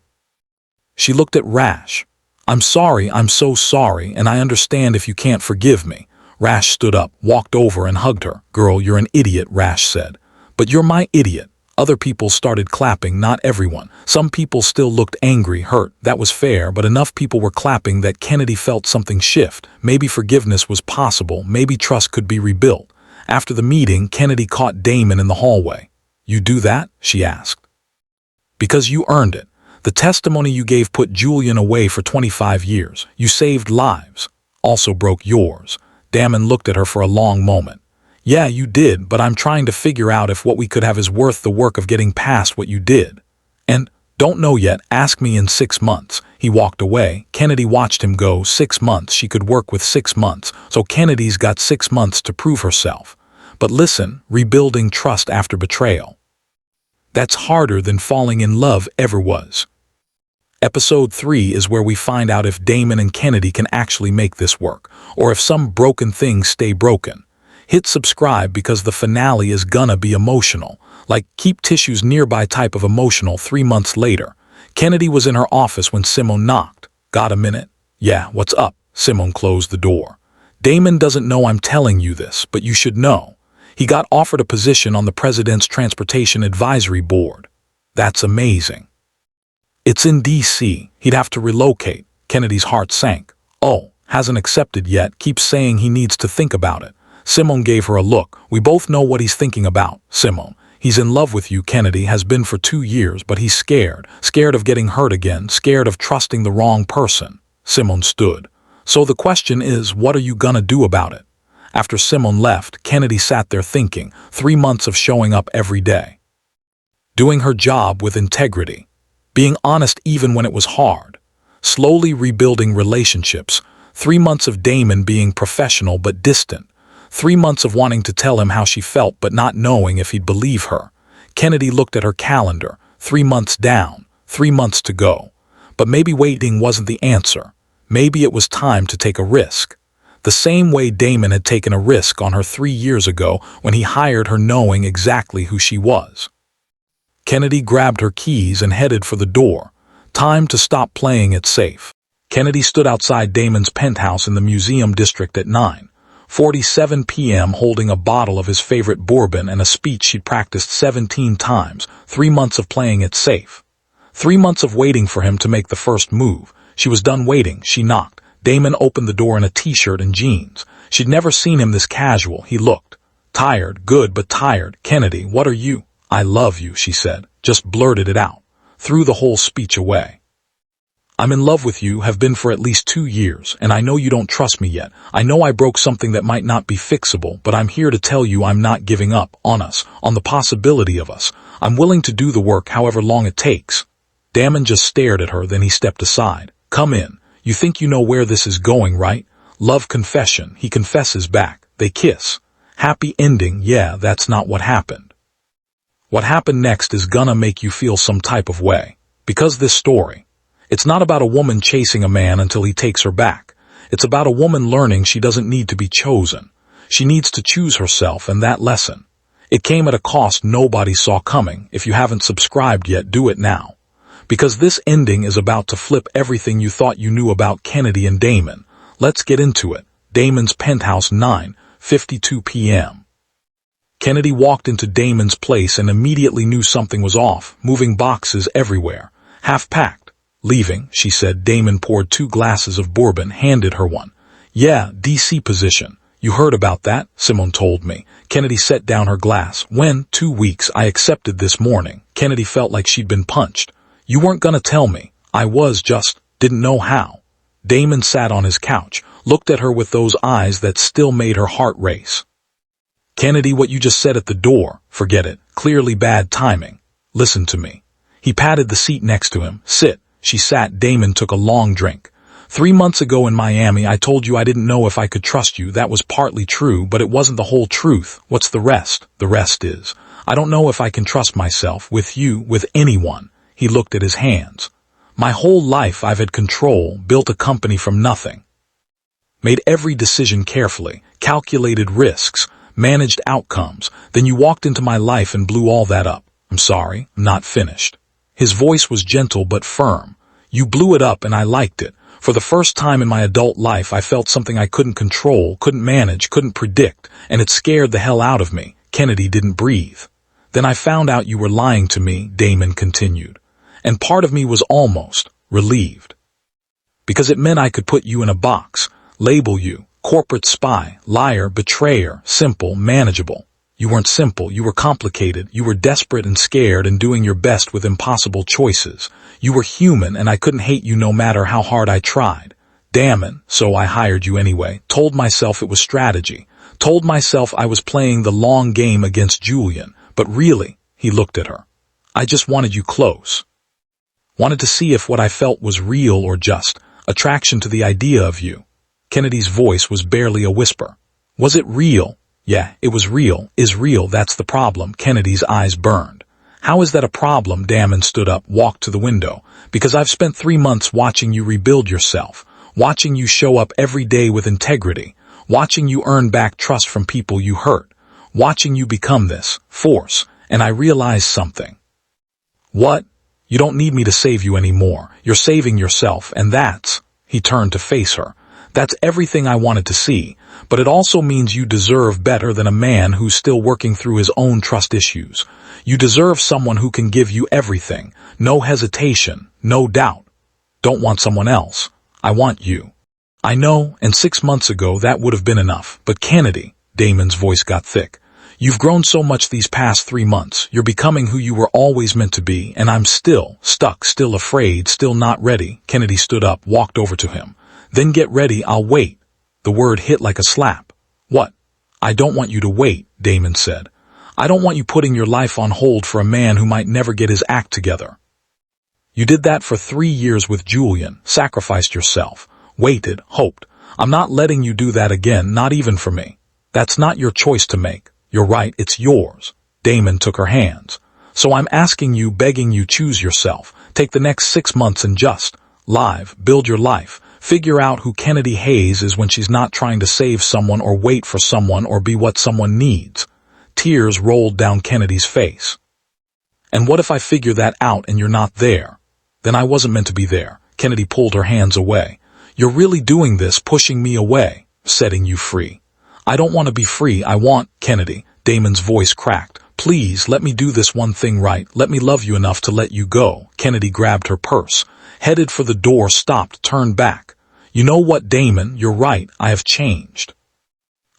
She looked at Rash. I'm sorry, I'm so sorry, and I understand if you can't forgive me. Rash stood up, walked over and hugged her. Girl, you're an idiot, Rash said. But you're my idiot. Other people started clapping, not everyone. Some people still looked angry, hurt. That was fair, but enough people were clapping that Kennedy felt something shift. Maybe forgiveness was possible. Maybe trust could be rebuilt. After the meeting, Kennedy caught Damon in the hallway. You do that? She asked. Because you earned it. The testimony you gave put Julian away for 25 years. You saved lives. Also broke yours. Damon looked at her for a long moment. Yeah, you did, but I'm trying to figure out if what we could have is worth the work of getting past what you did. And, don't know yet, ask me in 6 months. He walked away. Kennedy watched him go. 6 months, she could work with 6 months. So Kennedy's got 6 months to prove herself. But listen, rebuilding trust after betrayal. That's harder than falling in love ever was. Episode 3 is where we find out if Damon and Kennedy can actually make this work, or if some broken things stay broken. Hit subscribe because the finale is gonna be emotional, like keep tissues nearby type of emotional. 3 months later, Kennedy was in her office when Simone knocked. Got a minute? Yeah, what's up? Simone closed the door. Damon doesn't know I'm telling you this, but you should know. He got offered a position on the President's Transportation Advisory Board. That's amazing. It's in D.C. He'd have to relocate. Kennedy's heart sank. Oh, hasn't accepted yet. Keeps saying he needs to think about it. Simone gave her a look. We both know what he's thinking about, Simone. He's in love with you, Kennedy, has been for 2 years, but he's scared. Scared of getting hurt again, scared of trusting the wrong person. Simone stood. So the question is, what are you gonna do about it? After Simone left, Kennedy sat there thinking, 3 months of showing up every day. Doing her job with integrity. Being honest even when it was hard. Slowly rebuilding relationships. 3 months of Damon being professional but distant. 3 months of wanting to tell him how she felt but not knowing if he'd believe her. Kennedy looked at her calendar. 3 months down. 3 months to go. But maybe waiting wasn't the answer. Maybe it was time to take a risk. The same way Damon had taken a risk on her 3 years ago when he hired her knowing exactly who she was. Kennedy grabbed her keys and headed for the door. Time to stop playing it safe. Kennedy stood outside Damon's penthouse in the museum district at 9:47 p.m. holding a bottle of his favorite bourbon and a speech she'd practiced 17 times. 3 months of playing it safe. 3 months of waiting for him to make the first move. She was done waiting. She knocked. Damon opened the door in a t-shirt and jeans. She'd never seen him this casual. He looked tired, good but tired. Kennedy, what are you? I love you, she said. Just blurted it out. Threw the whole speech away. I'm in love with you, have been for at least 2 years, and I know you don't trust me yet. I know I broke something that might not be fixable, but I'm here to tell you I'm not giving up on us, on the possibility of us. I'm willing to do the work however long it takes. Damon just stared at her, then he stepped aside. Come in. You think you know where this is going, right? Love confession. He confesses back. They kiss. Happy ending. Yeah, that's not what happened. What happened next is gonna make you feel some type of way. Because this story, it's not about a woman chasing a man until he takes her back. It's about a woman learning she doesn't need to be chosen. She needs to choose herself, and that lesson. It came at a cost nobody saw coming. If you haven't subscribed yet, do it now. Because this ending is about to flip everything you thought you knew about Kennedy and Damon. Let's get into it. Damon's penthouse, 9:52 p.m. Kennedy walked into Damon's place and immediately knew something was off, moving boxes everywhere. Half packed. Leaving, she said. Damon poured 2 glasses of bourbon, handed her one. Yeah, DC position. You heard about that? Simone told me. Kennedy set down her glass. When? 2 weeks. I accepted this morning. Kennedy felt like she'd been punched. You weren't gonna tell me. I didn't know how. Damon sat on his couch, looked at her with those eyes that still made her heart race. Kennedy, what you just said at the door, forget it. Clearly bad timing. Listen to me. He patted the seat next to him. Sit. She sat. Damon took a long drink. 3 months ago in Miami, I told you I didn't know if I could trust you. That was partly true, but it wasn't the whole truth. What's the rest? The rest is, I don't know if I can trust myself, with you, with anyone. He looked at his hands. My whole life I've had control, built a company from nothing. Made every decision carefully, calculated risks, managed outcomes. Then you walked into my life and blew all that up. I'm sorry, I'm not finished. His voice was gentle but firm. You blew it up and I liked it. For the first time in my adult life I felt something I couldn't control, couldn't manage, couldn't predict, and it scared the hell out of me. Kennedy didn't breathe. Then I found out you were lying to me, Damon continued. And part of me was almost relieved. Because it meant I could put you in a box, label you, corporate spy, liar, betrayer, simple, manageable. You weren't simple, you were complicated, you were desperate and scared and doing your best with impossible choices. You were human and I couldn't hate you no matter how hard I tried. Damn it, so I hired you anyway, told myself it was strategy, told myself I was playing the long game against Julian, but really, he looked at her. I just wanted you close. Wanted to see if what I felt was real or just attraction to the idea of you. Kennedy's voice was barely a whisper. Was it real? Yeah, it was real. Is real, that's the problem. Kennedy's eyes burned. How is that a problem? Damon stood up, walked to the window. Because I've spent 3 months watching you rebuild yourself, watching you show up every day with integrity, watching you earn back trust from people you hurt, watching you become this force, and I realized something. What? You don't need me to save you anymore. You're saving yourself, and that's, he turned to face her, that's everything I wanted to see, but it also means you deserve better than a man who's still working through his own trust issues. You deserve someone who can give you everything, no hesitation, no doubt. Don't want someone else. I want you. I know, and 6 months ago that would have been enough, but Kennedy, Damon's voice got thick. You've grown so much these past 3 months. You're becoming who you were always meant to be, and I'm still stuck, still afraid, still not ready. Kennedy stood up, walked over to him. Then get ready, I'll wait. The word hit like a slap. What? I don't want you to wait, Damon said. I don't want you putting your life on hold for a man who might never get his act together. You did that for 3 years with Julian, sacrificed yourself, waited, hoped. I'm not letting you do that again, not even for me. That's not your choice to make. You're right, it's yours. Damon took her hands. So I'm asking you, begging you, choose yourself. Take the next 6 months and just build your life. Figure out who Kennedy Hayes is when she's not trying to save someone or wait for someone or be what someone needs. Tears rolled down Kennedy's face. And what if I figure that out and you're not there? Then I wasn't meant to be there. Kennedy pulled her hands away. You're really doing this, pushing me away, setting you free. I don't want to be free, I want, Kennedy. Damon's voice cracked. Please, let me do this one thing right. Let me love you enough to let you go. Kennedy grabbed her purse, headed for the door, stopped, turned back. You know what, Damon, you're right, I have changed.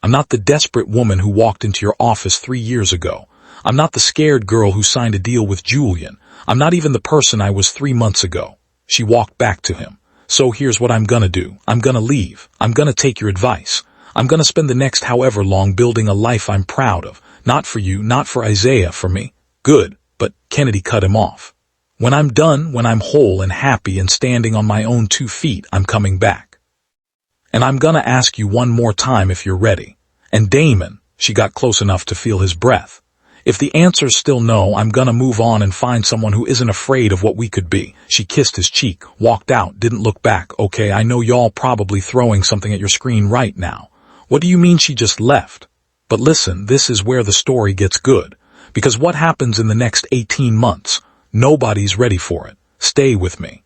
I'm not the desperate woman who walked into your office 3 years ago. I'm not the scared girl who signed a deal with Julian. I'm not even the person I was 3 months ago. She walked back to him. So here's what I'm gonna do. I'm gonna leave. I'm gonna take your advice. I'm gonna spend the next however long building a life I'm proud of. Not for you, not for Isaiah, for me. Good, but Kennedy cut him off. When I'm done, when I'm whole and happy and standing on my own 2 feet, I'm coming back. And I'm gonna ask you one more time if you're ready. And Damon, she got close enough to feel his breath. If the answer's still no, I'm gonna move on and find someone who isn't afraid of what we could be. She kissed his cheek, walked out, didn't look back. Okay, I know y'all probably throwing something at your screen right now. What do you mean she just left? But listen, this is where the story gets good. Because what happens in the next 18 months? Nobody's ready for it. Stay with me.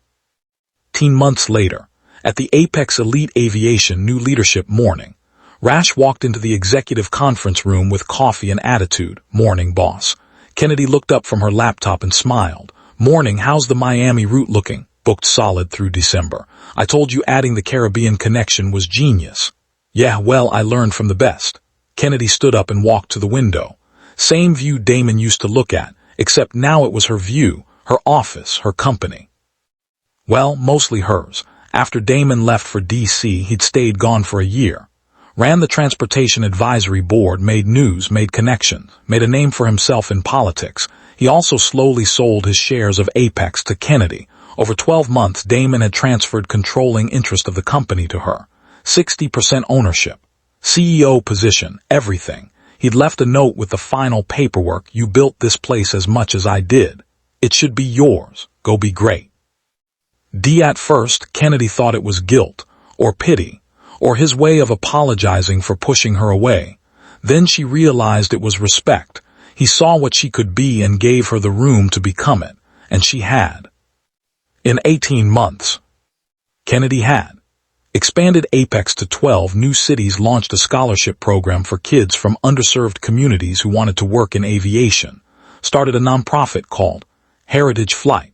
18 months later, at the Apex Elite Aviation New Leadership Morning, Rash walked into the executive conference room with coffee and attitude. Morning, boss. Kennedy looked up from her laptop and smiled. Morning, how's the Miami route looking? Booked solid through December. I told you adding the Caribbean connection was genius. Yeah, well, I learned from the best. Kennedy stood up and walked to the window. Same view Damon used to look at, except now it was her view, her office, her company. Well, mostly hers. After Damon left for D.C., he'd stayed gone for a year. Ran the Transportation Advisory Board, made news, made connections, made a name for himself in politics. He also slowly sold his shares of Apex to Kennedy. Over 12 months, Damon had transferred controlling interest of the company to her. 60% ownership, CEO position, everything. He'd left a note with the final paperwork. You built this place as much as I did. It should be yours. Go be great. At first, Kennedy thought it was guilt, or pity, or his way of apologizing for pushing her away. Then she realized it was respect. He saw what she could be and gave her the room to become it, and she had. In 18 months, Kennedy had expanded Apex to 12 new cities, launched a scholarship program for kids from underserved communities who wanted to work in aviation, started a nonprofit called Heritage Flight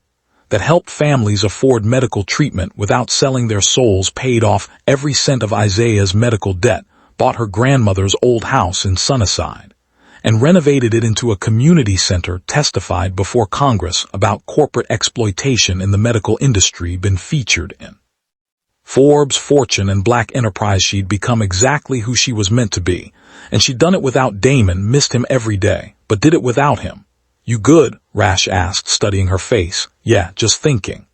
that helped families afford medical treatment without selling their souls, paid off every cent of Isaiah's medical debt, bought her grandmother's old house in Sunnyside, and renovated it into a community center, testified before Congress about corporate exploitation in the medical industry, been featured in Forbes, Fortune, and Black Enterprise. She'd become exactly who she was meant to be, and she'd done it without Damon, missed him every day, but did it without him. You good? Rash asked, studying her face. Yeah, just thinking.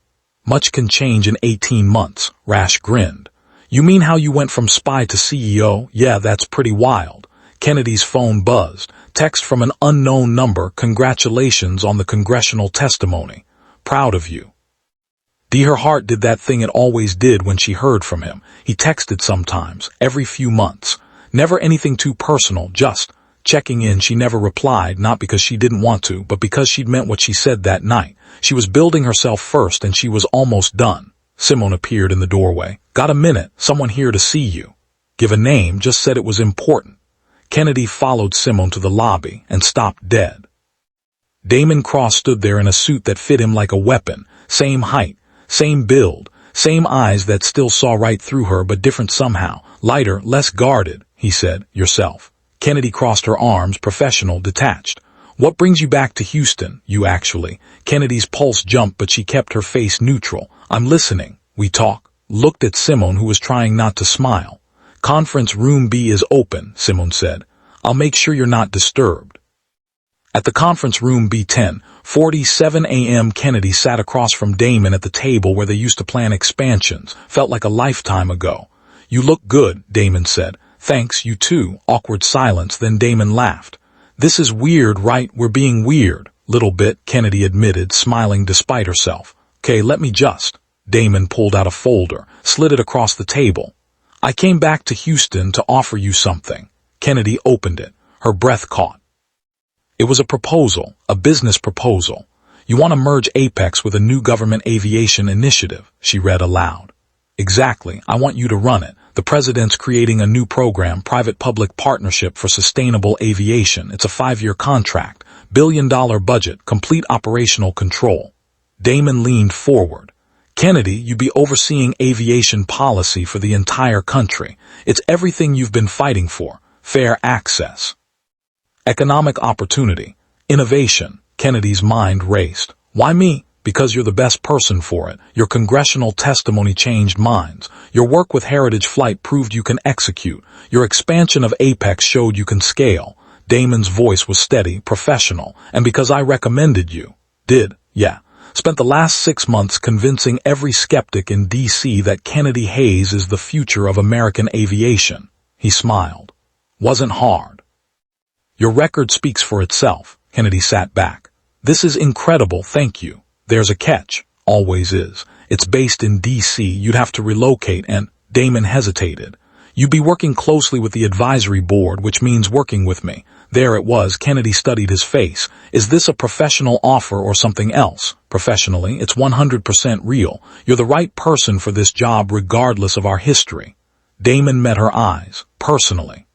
Much can change in 18 months, Rash grinned. You mean how you went from spy to CEO? Yeah, that's pretty wild. Kennedy's phone buzzed. Text from an unknown number. Congratulations on the congressional testimony. Proud of you. Her heart did that thing it always did when she heard from him. He texted sometimes, every few months. Never anything too personal, just checking in. She never replied, not because she didn't want to, but because she'd meant what she said that night. She was building herself first, and she was almost done. Simone appeared in the doorway. Got a minute? Someone here to see you. Give a name, just said it was important. Kennedy followed Simone to the lobby and stopped dead. Damon Cross stood there in a suit that fit him like a weapon, same height, same build, same eyes that still saw right through her but different somehow, lighter, less guarded. He said, yourself. Kennedy crossed her arms, professional, detached. What brings you back to Houston, you actually? Kennedy's pulse jumped, but she kept her face neutral. I'm listening. We talk. Looked at Simone, who was trying not to smile. Conference room B is open, Simone said. I'll make sure you're not disturbed. At the conference room B 10:47 a.m. Kennedy sat across from Damon at the table where they used to plan expansions. Felt like a lifetime ago. You look good, Damon said. Thanks, you too. Awkward silence, then Damon laughed. This is weird, right? We're being weird. Little bit, Kennedy admitted, smiling despite herself. Okay, let me just. Damon pulled out a folder, slid it across the table. I came back to Houston to offer you something. Kennedy opened it. Her breath caught. It was a proposal, a business proposal. You want to merge Apex with a new government aviation initiative, she read aloud. Exactly, I want you to run it. The president's creating a new program, private-public partnership for sustainable aviation. It's a 5-year contract, billion-dollar budget, complete operational control. Damon leaned forward. Kennedy, you'd be overseeing aviation policy for the entire country. It's everything you've been fighting for. Fair access. Economic opportunity. Innovation. Kennedy's mind raced. Why me? Because you're the best person for it. Your congressional testimony changed minds. Your work with Heritage Flight proved you can execute. Your expansion of Apex showed you can scale. Damon's voice was steady, professional, and because I recommended you. Did, yeah. Spent the last 6 months convincing every skeptic in D.C. that Kennedy Hayes is the future of American aviation. He smiled. Wasn't hard. Your record speaks for itself. Kennedy sat back. This is incredible, thank you. There's a catch. Always is. It's based in D.C. You'd have to relocate and... Damon hesitated. You'd be working closely with the advisory board, which means working with me. There it was. Kennedy studied his face. Is this a professional offer or something else? Professionally, it's 100% real. You're the right person for this job regardless of our history. Damon met her eyes. Personally.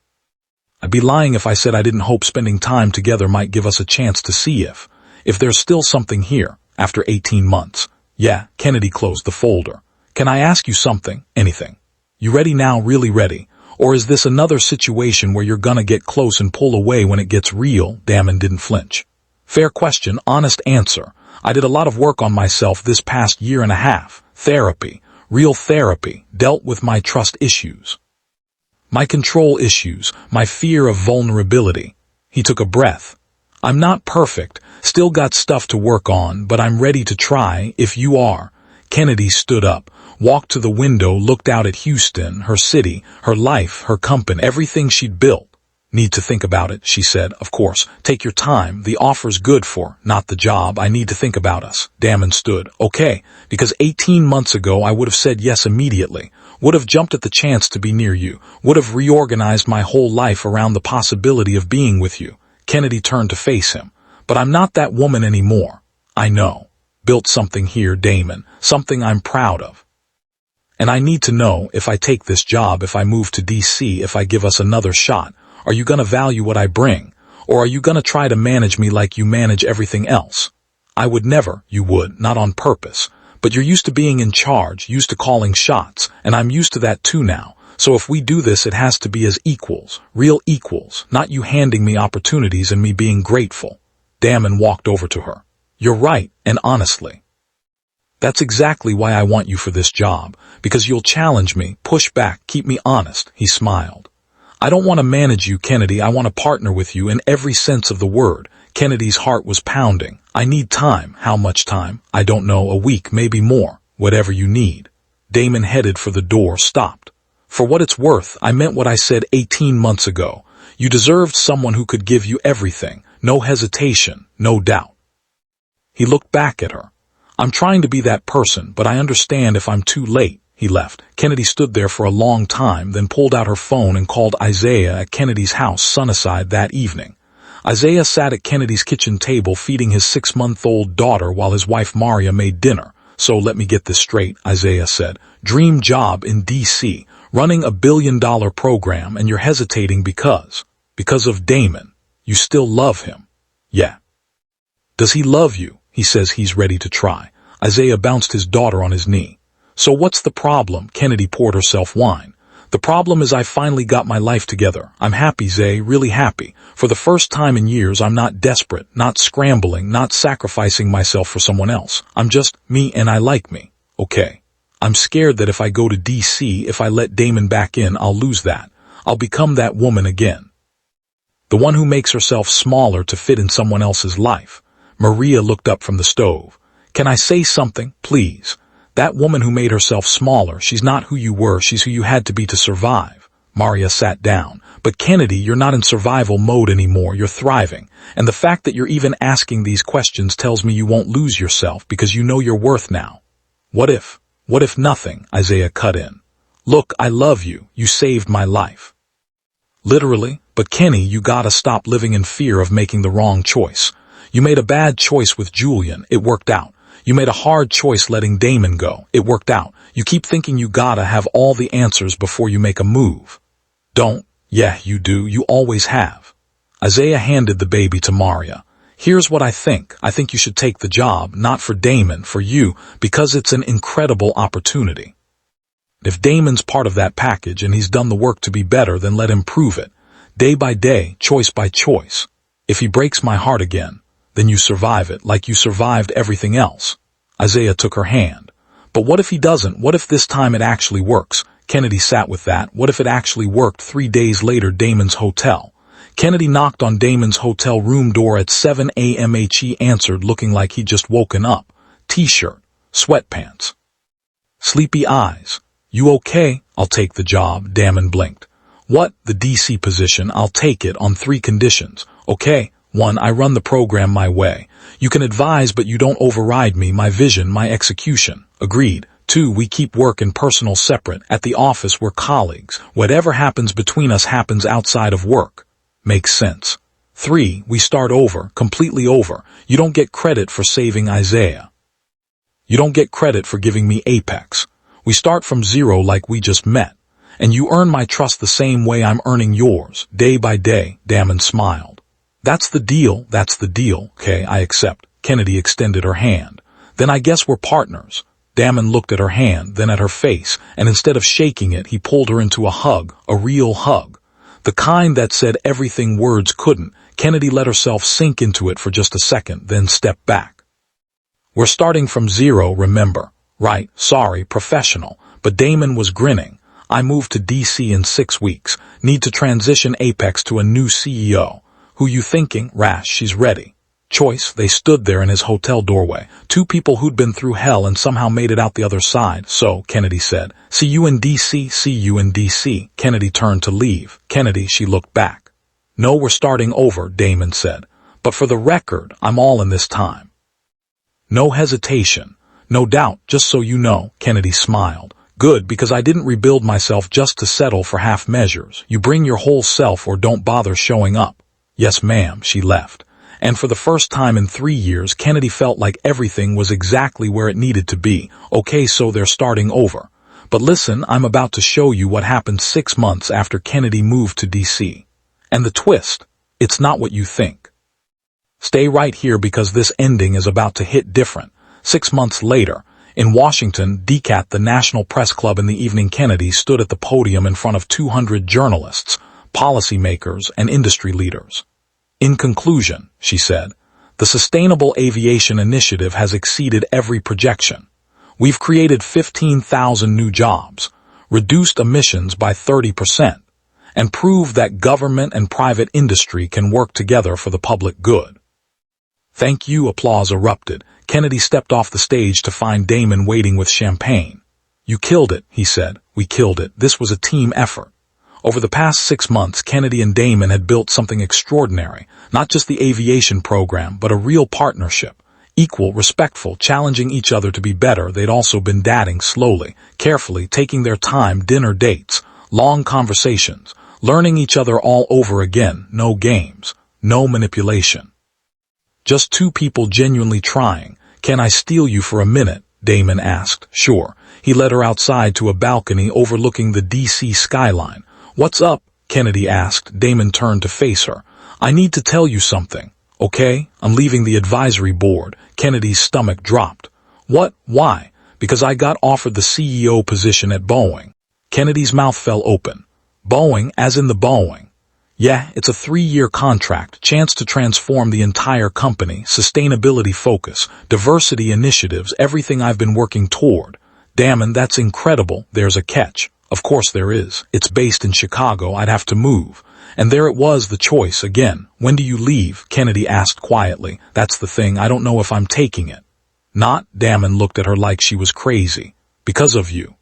I'd be lying if I said I didn't hope spending time together might give us a chance to see if there's still something here. After 18 months. Yeah, Kennedy closed the folder. Can I ask you something? Anything. You ready now, really ready? Or is this another situation where you're gonna get close and pull away when it gets real? Damon didn't flinch. Fair question, honest answer. I did a lot of work on myself this past 1.5 years. Therapy. Real therapy. Dealt with my trust issues. My control issues. My fear of vulnerability. He took a breath. I'm not perfect, still got stuff to work on, but I'm ready to try, if you are. Kennedy stood up, walked to the window, looked out at Houston, her city, her life, her company, everything she'd built. Need to think about it, she said. Of course, take your time. The offer's good for, not the job. I need to think about us. Damon stood. Okay, because 18 months ago I would have said yes immediately. Would have jumped at the chance to be near you. Would have reorganized my whole life around the possibility of being with you. Kennedy turned to face him. But I'm not that woman anymore. I know. Built something here, Damon. Something I'm proud of. And I need to know, if I take this job, if I move to D.C., if I give us another shot, are you gonna value what I bring? Or are you gonna try to manage me like you manage everything else? I would never, you would, not on purpose. But you're used to being in charge, used to calling shots, and I'm used to that too now. So if we do this, it has to be as equals, real equals, not you handing me opportunities and me being grateful. Damon walked over to her. You're right, and honestly. That's exactly why I want you for this job, because you'll challenge me, push back, keep me honest, he smiled. I don't want to manage you, Kennedy, I want to partner with you in every sense of the word. Kennedy's heart was pounding. I need time. How much time? I don't know, a week, maybe more, whatever you need. Damon headed for the door, stopped. For what it's worth, I meant what I said 18 months ago. You deserved someone who could give you everything. No hesitation, no doubt. He looked back at her. I'm trying to be that person, but I understand if I'm too late. He left. Kennedy stood there for a long time, then pulled out her phone and called Isaiah at Kennedy's house, Sunnyside, that evening. Isaiah sat at Kennedy's kitchen table feeding his 6-month-old daughter while his wife Maria made dinner. So let me get this straight, Isaiah said. Dream job in D.C., running a billion-dollar program, and you're hesitating because of Damon. You still love him. Yeah. Does he love you? He says he's ready to try. Isaiah bounced his daughter on his knee. So what's the problem? Kennedy poured herself wine. The problem is I finally got my life together. I'm happy, Zay, really happy. For the first time in years, I'm not desperate, not scrambling, not sacrificing myself for someone else. I'm just me and I like me. Okay. I'm scared that if I go to DC, if I let Damon back in, I'll lose that. I'll become that woman again. The one who makes herself smaller to fit in someone else's life. Maria looked up from the stove. Can I say something, please? That woman who made herself smaller, she's not who you were, she's who you had to be to survive. Maria sat down. But Kennedy, you're not in survival mode anymore, you're thriving. And the fact that you're even asking these questions tells me you won't lose yourself because you know your worth now. What if nothing? Isaiah cut in. Look, I love you, you saved my life. Literally, but Kenny, you gotta stop living in fear of making the wrong choice. You made a bad choice with Julian, it worked out. You made a hard choice letting Damon go. It worked out. You keep thinking you gotta have all the answers before you make a move. Don't. Yeah, you do. You always have. Isaiah handed the baby to Maria. Here's what I think. I think you should take the job, not for Damon, for you, because it's an incredible opportunity. If Damon's part of that package and he's done the work to be better, then let him prove it. Day by day, choice by choice. If he breaks my heart again, then you survive it like you survived everything else. Isaiah took her hand. But what if he doesn't? What if this time it actually works? Kennedy sat with that. What if it actually worked? 3 days later, Damon's hotel. Kennedy knocked on Damon's hotel room door at 7 a.m. He answered looking like he'd just woken up. T-shirt, sweatpants, sleepy eyes. You okay? I'll take the job, Damon blinked. What? The DC position? I'll take it on 3 conditions. Okay. 1. I run the program my way. You can advise, but you don't override me, my vision, my execution. Agreed. 2. We keep work and personal separate. At the office, we're colleagues. Whatever happens between us happens outside of work. Makes sense. 3. We start over, completely over. You don't get credit for saving Isaiah. You don't get credit for giving me Apex. We start from 0 like we just met. And you earn my trust the same way I'm earning yours, day by day. Damon smiled. That's the deal, okay, I accept. Kennedy extended her hand. Then I guess we're partners. Damon looked at her hand, then at her face, and instead of shaking it, he pulled her into a hug, a real hug. The kind that said everything words couldn't. Kennedy let herself sink into it for just a second, then stepped back. We're starting from 0, remember? Right, sorry, professional. But Damon was grinning. I moved to DC in 6 weeks. Need to transition Apex to a new CEO. Who you thinking? Rash, she's ready. Choice, they stood there in his hotel doorway. 2 people who'd been through hell and somehow made it out the other side. So, Kennedy said, see you in DC, see you in DC. Kennedy turned to leave. Kennedy, she looked back. No, we're starting over, Damon said. But for the record, I'm all in this time. No hesitation. No doubt, just so you know, Kennedy smiled. Good, because I didn't rebuild myself just to settle for half measures. You bring your whole self or don't bother showing up. Yes, ma'am, she left. And for the first time in 3 years, Kennedy felt like everything was exactly where it needed to be. Okay, so they're starting over. But listen, I'm about to show you what happened 6 months after Kennedy moved to DC. And the twist, it's not what you think. Stay right here because this ending is about to hit different. 6 months later, in Washington, DCAT, the National Press Club, in the evening, Kennedy stood at the podium in front of 200 journalists, policymakers, and industry leaders. In conclusion, she said, the Sustainable Aviation Initiative has exceeded every projection. We've created 15,000 new jobs, reduced emissions by 30%, and proved that government and private industry can work together for the public good. Thank you, applause erupted. Kennedy stepped off the stage to find Damon waiting with champagne. You killed it, he said. We killed it. This was a team effort. Over the past 6 months, Kennedy and Damon had built something extraordinary, not just the aviation program, but a real partnership. Equal, respectful, challenging each other to be better. They'd also been dating slowly, carefully, taking their time, dinner dates, long conversations, learning each other all over again. No games, no manipulation. Just 2 people genuinely trying. Can I steal you for a minute? Damon asked. Sure. He led her outside to a balcony overlooking the DC skyline. What's up? Kennedy asked. Damon turned to face her. I need to tell you something. Okay? I'm leaving the advisory board. Kennedy's stomach dropped. What? Why? Because I got offered the CEO position at Boeing. Kennedy's mouth fell open. Boeing, as in the Boeing. Yeah, it's a 3-year contract, chance to transform the entire company, sustainability focus, diversity initiatives, everything I've been working toward. Damn, that's incredible. There's a catch. Of course there is. It's based in Chicago. I'd have to move. And there it was, the choice again. When do you leave? Kennedy asked quietly. That's the thing. I don't know if I'm taking it. Not, Damon looked at her like she was crazy. Because of you.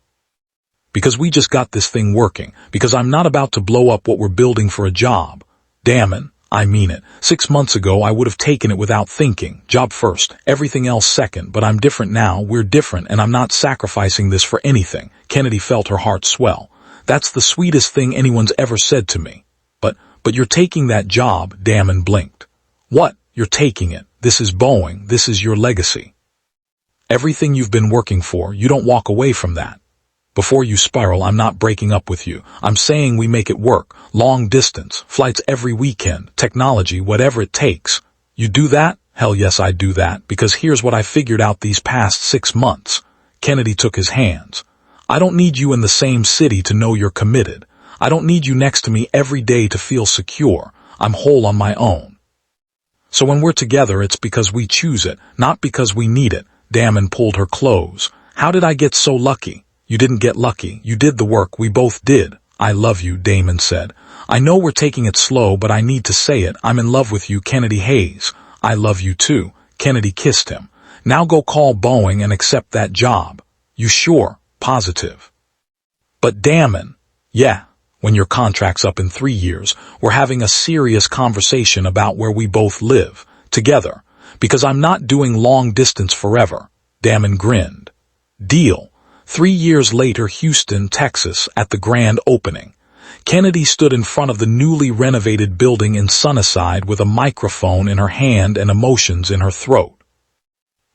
Because we just got this thing working. Because I'm not about to blow up what we're building for a job. Damon, I mean it. 6 months ago I would have taken it without thinking. Job first, everything else second. But I'm different now. We're different, and I'm not sacrificing this for anything. Kennedy felt her heart swell. That's the sweetest thing anyone's ever said to me. But you're taking that job, Damon blinked. What? You're taking it. This is Boeing. This is your legacy. Everything you've been working for, you don't walk away from that. Before you spiral, I'm not breaking up with you. I'm saying we make it work. Long distance, flights every weekend, technology, whatever it takes. You do that? Hell yes, I do that, because here's what I figured out these past 6 months. Kennedy took his hands. I don't need you in the same city to know you're committed. I don't need you next to me every day to feel secure. I'm whole on my own. So when we're together, it's because we choose it, not because we need it. Damon pulled her close. How did I get so lucky? You didn't get lucky. You did the work. We both did. I love you, Damon said. I know we're taking it slow, but I need to say it. I'm in love with you, Kennedy Hayes. I love you too. Kennedy kissed him. Now go call Boeing and accept that job. You sure? Positive. But Damon. Yeah. When your contract's up in 3 years, we're having a serious conversation about where we both live, together, because I'm not doing long distance forever. Damon grinned. Deal. 3 years later, Houston, Texas, at the grand opening. Kennedy stood in front of the newly renovated building in Sunnyside with a microphone in her hand and emotions in her throat.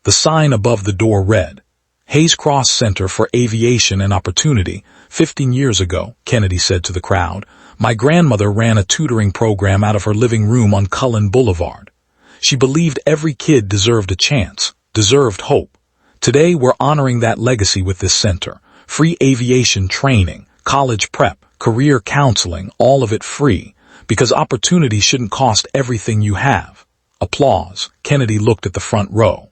The sign above the door read, Hayes Cross Center for Aviation and Opportunity. 15 years ago, Kennedy said to the crowd, my grandmother ran a tutoring program out of her living room on Cullen Boulevard. She believed every kid deserved a chance, deserved hope. Today we're honoring that legacy with this center. Free aviation training, college prep, career counseling, all of it free. Because opportunity shouldn't cost everything you have. Applause. Kennedy looked at the front row.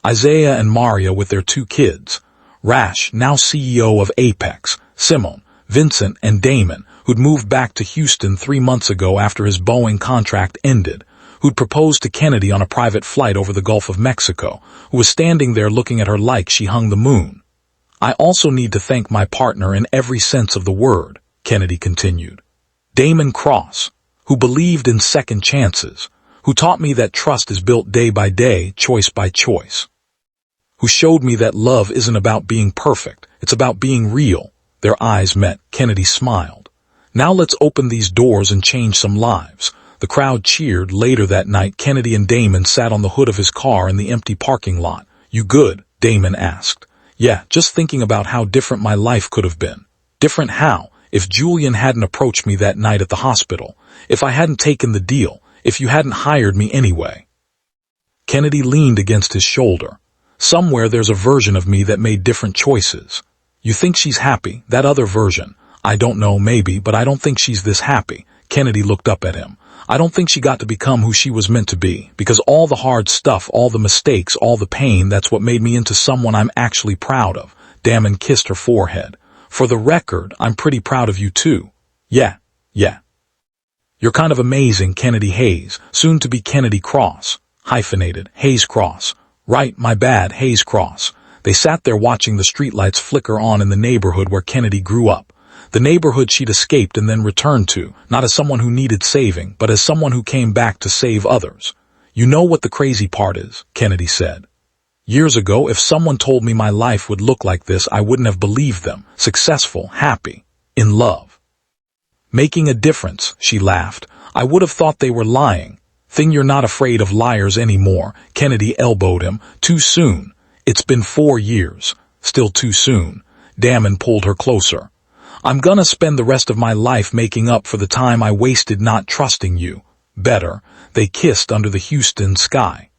Isaiah and Maria with their 2 kids. Rash, now CEO of Apex. Simone, Vincent, and Damon, who'd moved back to Houston 3 months ago after his Boeing contract ended, who'd proposed to Kennedy on a private flight over the Gulf of Mexico, who was standing there looking at her like she hung the moon. I also need to thank my partner in every sense of the word, Kennedy continued. Damon Cross, who believed in second chances, who taught me that trust is built day by day, choice by choice. Who showed me that love isn't about being perfect, it's about being real. Their eyes met. Kennedy smiled. Now let's open these doors and change some lives. The crowd cheered. Later that night, Kennedy and Damon sat on the hood of his car in the empty parking lot. You good? Damon asked. Yeah, just thinking about how different my life could have been. Different how? If Julian hadn't approached me that night at the hospital. If I hadn't taken the deal. If you hadn't hired me anyway. Kennedy leaned against his shoulder. Somewhere there's a version of me that made different choices. You think she's happy, that other version. I don't know, maybe, but I don't think she's this happy. Kennedy looked up at him. I don't think she got to become who she was meant to be, because all the hard stuff, all the mistakes, all the pain, that's what made me into someone I'm actually proud of. Damon kissed her forehead. For the record, I'm pretty proud of you too. Yeah. You're kind of amazing, Kennedy Hayes, soon to be Kennedy Cross. Hyphenated, Hayes Cross. Right, my bad, Hayes Cross. They sat there watching the streetlights flicker on in the neighborhood where Kennedy grew up. The neighborhood she'd escaped and then returned to, not as someone who needed saving, but as someone who came back to save others. You know what the crazy part is, Kennedy said. Years ago, if someone told me my life would look like this, I wouldn't have believed them. Successful, happy, in love. Making a difference, she laughed. I would have thought they were lying. Thing you're not afraid of liars anymore. Kennedy elbowed him. Too soon. It's been 4 years. Still too soon. Damon pulled her closer. I'm gonna spend the rest of my life making up for the time I wasted not trusting you. Better. They kissed under the Houston sky.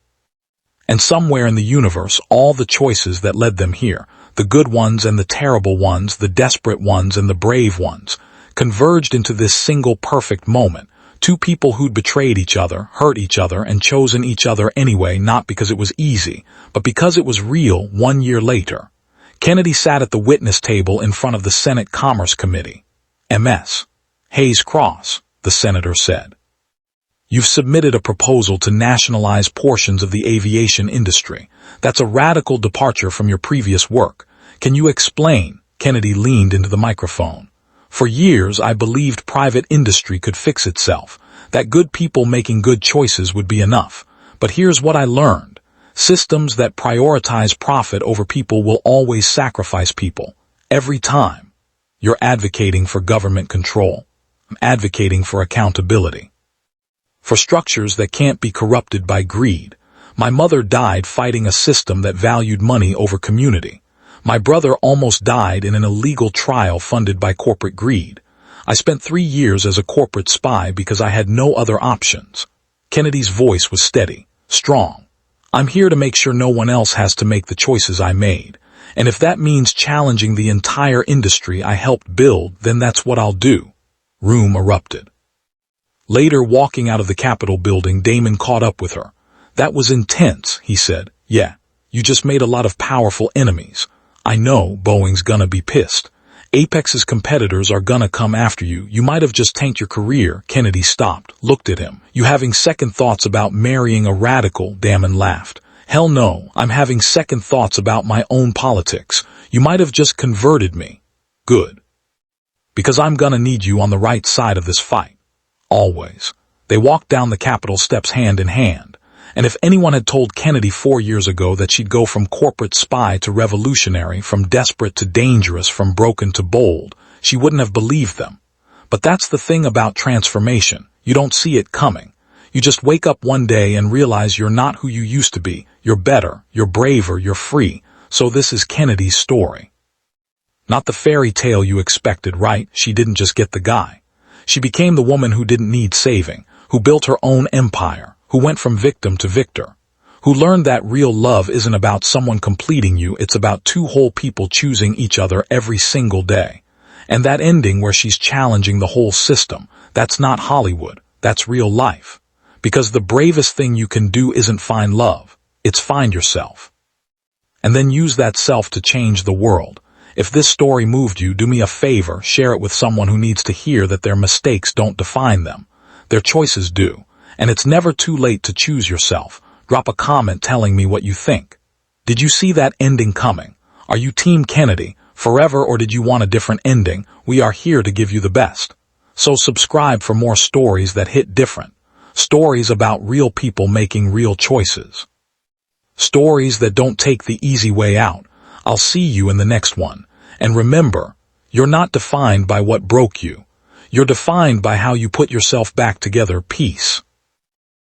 And somewhere in the universe, all the choices that led them here, the good ones and the terrible ones, the desperate ones and the brave ones, converged into this single perfect moment. Two people who'd betrayed each other, hurt each other, and chosen each other anyway, not because it was easy, but because it was real. 1 year later, Kennedy sat at the witness table in front of the Senate Commerce Committee. Ms. Hayes Cross, the senator said, "You've submitted a proposal to nationalize portions of the aviation industry. That's a radical departure from your previous work. Can you explain?" Kennedy leaned into the microphone. "For years, I believed private industry could fix itself, that good people making good choices would be enough. But here's what I learned. Systems that prioritize profit over people will always sacrifice people. Every time. You're advocating for government control. I'm advocating for accountability. For structures that can't be corrupted by greed. My mother died fighting a system that valued money over community. My brother almost died in an illegal trial funded by corporate greed. I spent 3 years as a corporate spy because I had no other options." Kennedy's voice was steady, strong. "I'm here to make sure no one else has to make the choices I made. And if that means challenging the entire industry I helped build, then that's what I'll do." Room erupted. Later, walking out of the Capitol building, Damon caught up with her. "That was intense," he said. "Yeah, you just made a lot of powerful enemies. I know Boeing's gonna be pissed. Apex's competitors are gonna come after you. You might have just tanked your career." Kennedy stopped, looked at him. "You having second thoughts about marrying a radical?" Damon laughed. "Hell no, I'm having second thoughts about my own politics. You might have just converted me." "Good. Because I'm gonna need you on the right side of this fight. Always." They walked down the Capitol steps hand in hand. And if anyone had told Kennedy 4 years ago that she'd go from corporate spy to revolutionary, from desperate to dangerous, from broken to bold, she wouldn't have believed them. But that's the thing about transformation. You don't see it coming. You just wake up one day and realize you're not who you used to be. You're better, you're braver, you're free. So this is Kennedy's story. Not the fairy tale you expected, right? She didn't just get the guy. She became the woman who didn't need saving, who built her own empire, who went from victim to victor, who learned that real love isn't about someone completing you, it's about two whole people choosing each other every single day. And that ending where she's challenging the whole system, that's not Hollywood, that's real life. Because the bravest thing you can do isn't find love, it's find yourself. And then use that self to change the world. If this story moved you, do me a favor, share it with someone who needs to hear that their mistakes don't define them. Their choices do. And it's never too late to choose yourself. Drop a comment telling me what you think. Did you see that ending coming? Are you Team Kennedy forever, or did you want a different ending? We are here to give you the best. So subscribe for more stories that hit different. Stories about real people making real choices. Stories that don't take the easy way out. I'll see you in the next one. And remember, you're not defined by what broke you. You're defined by how you put yourself back together. Peace.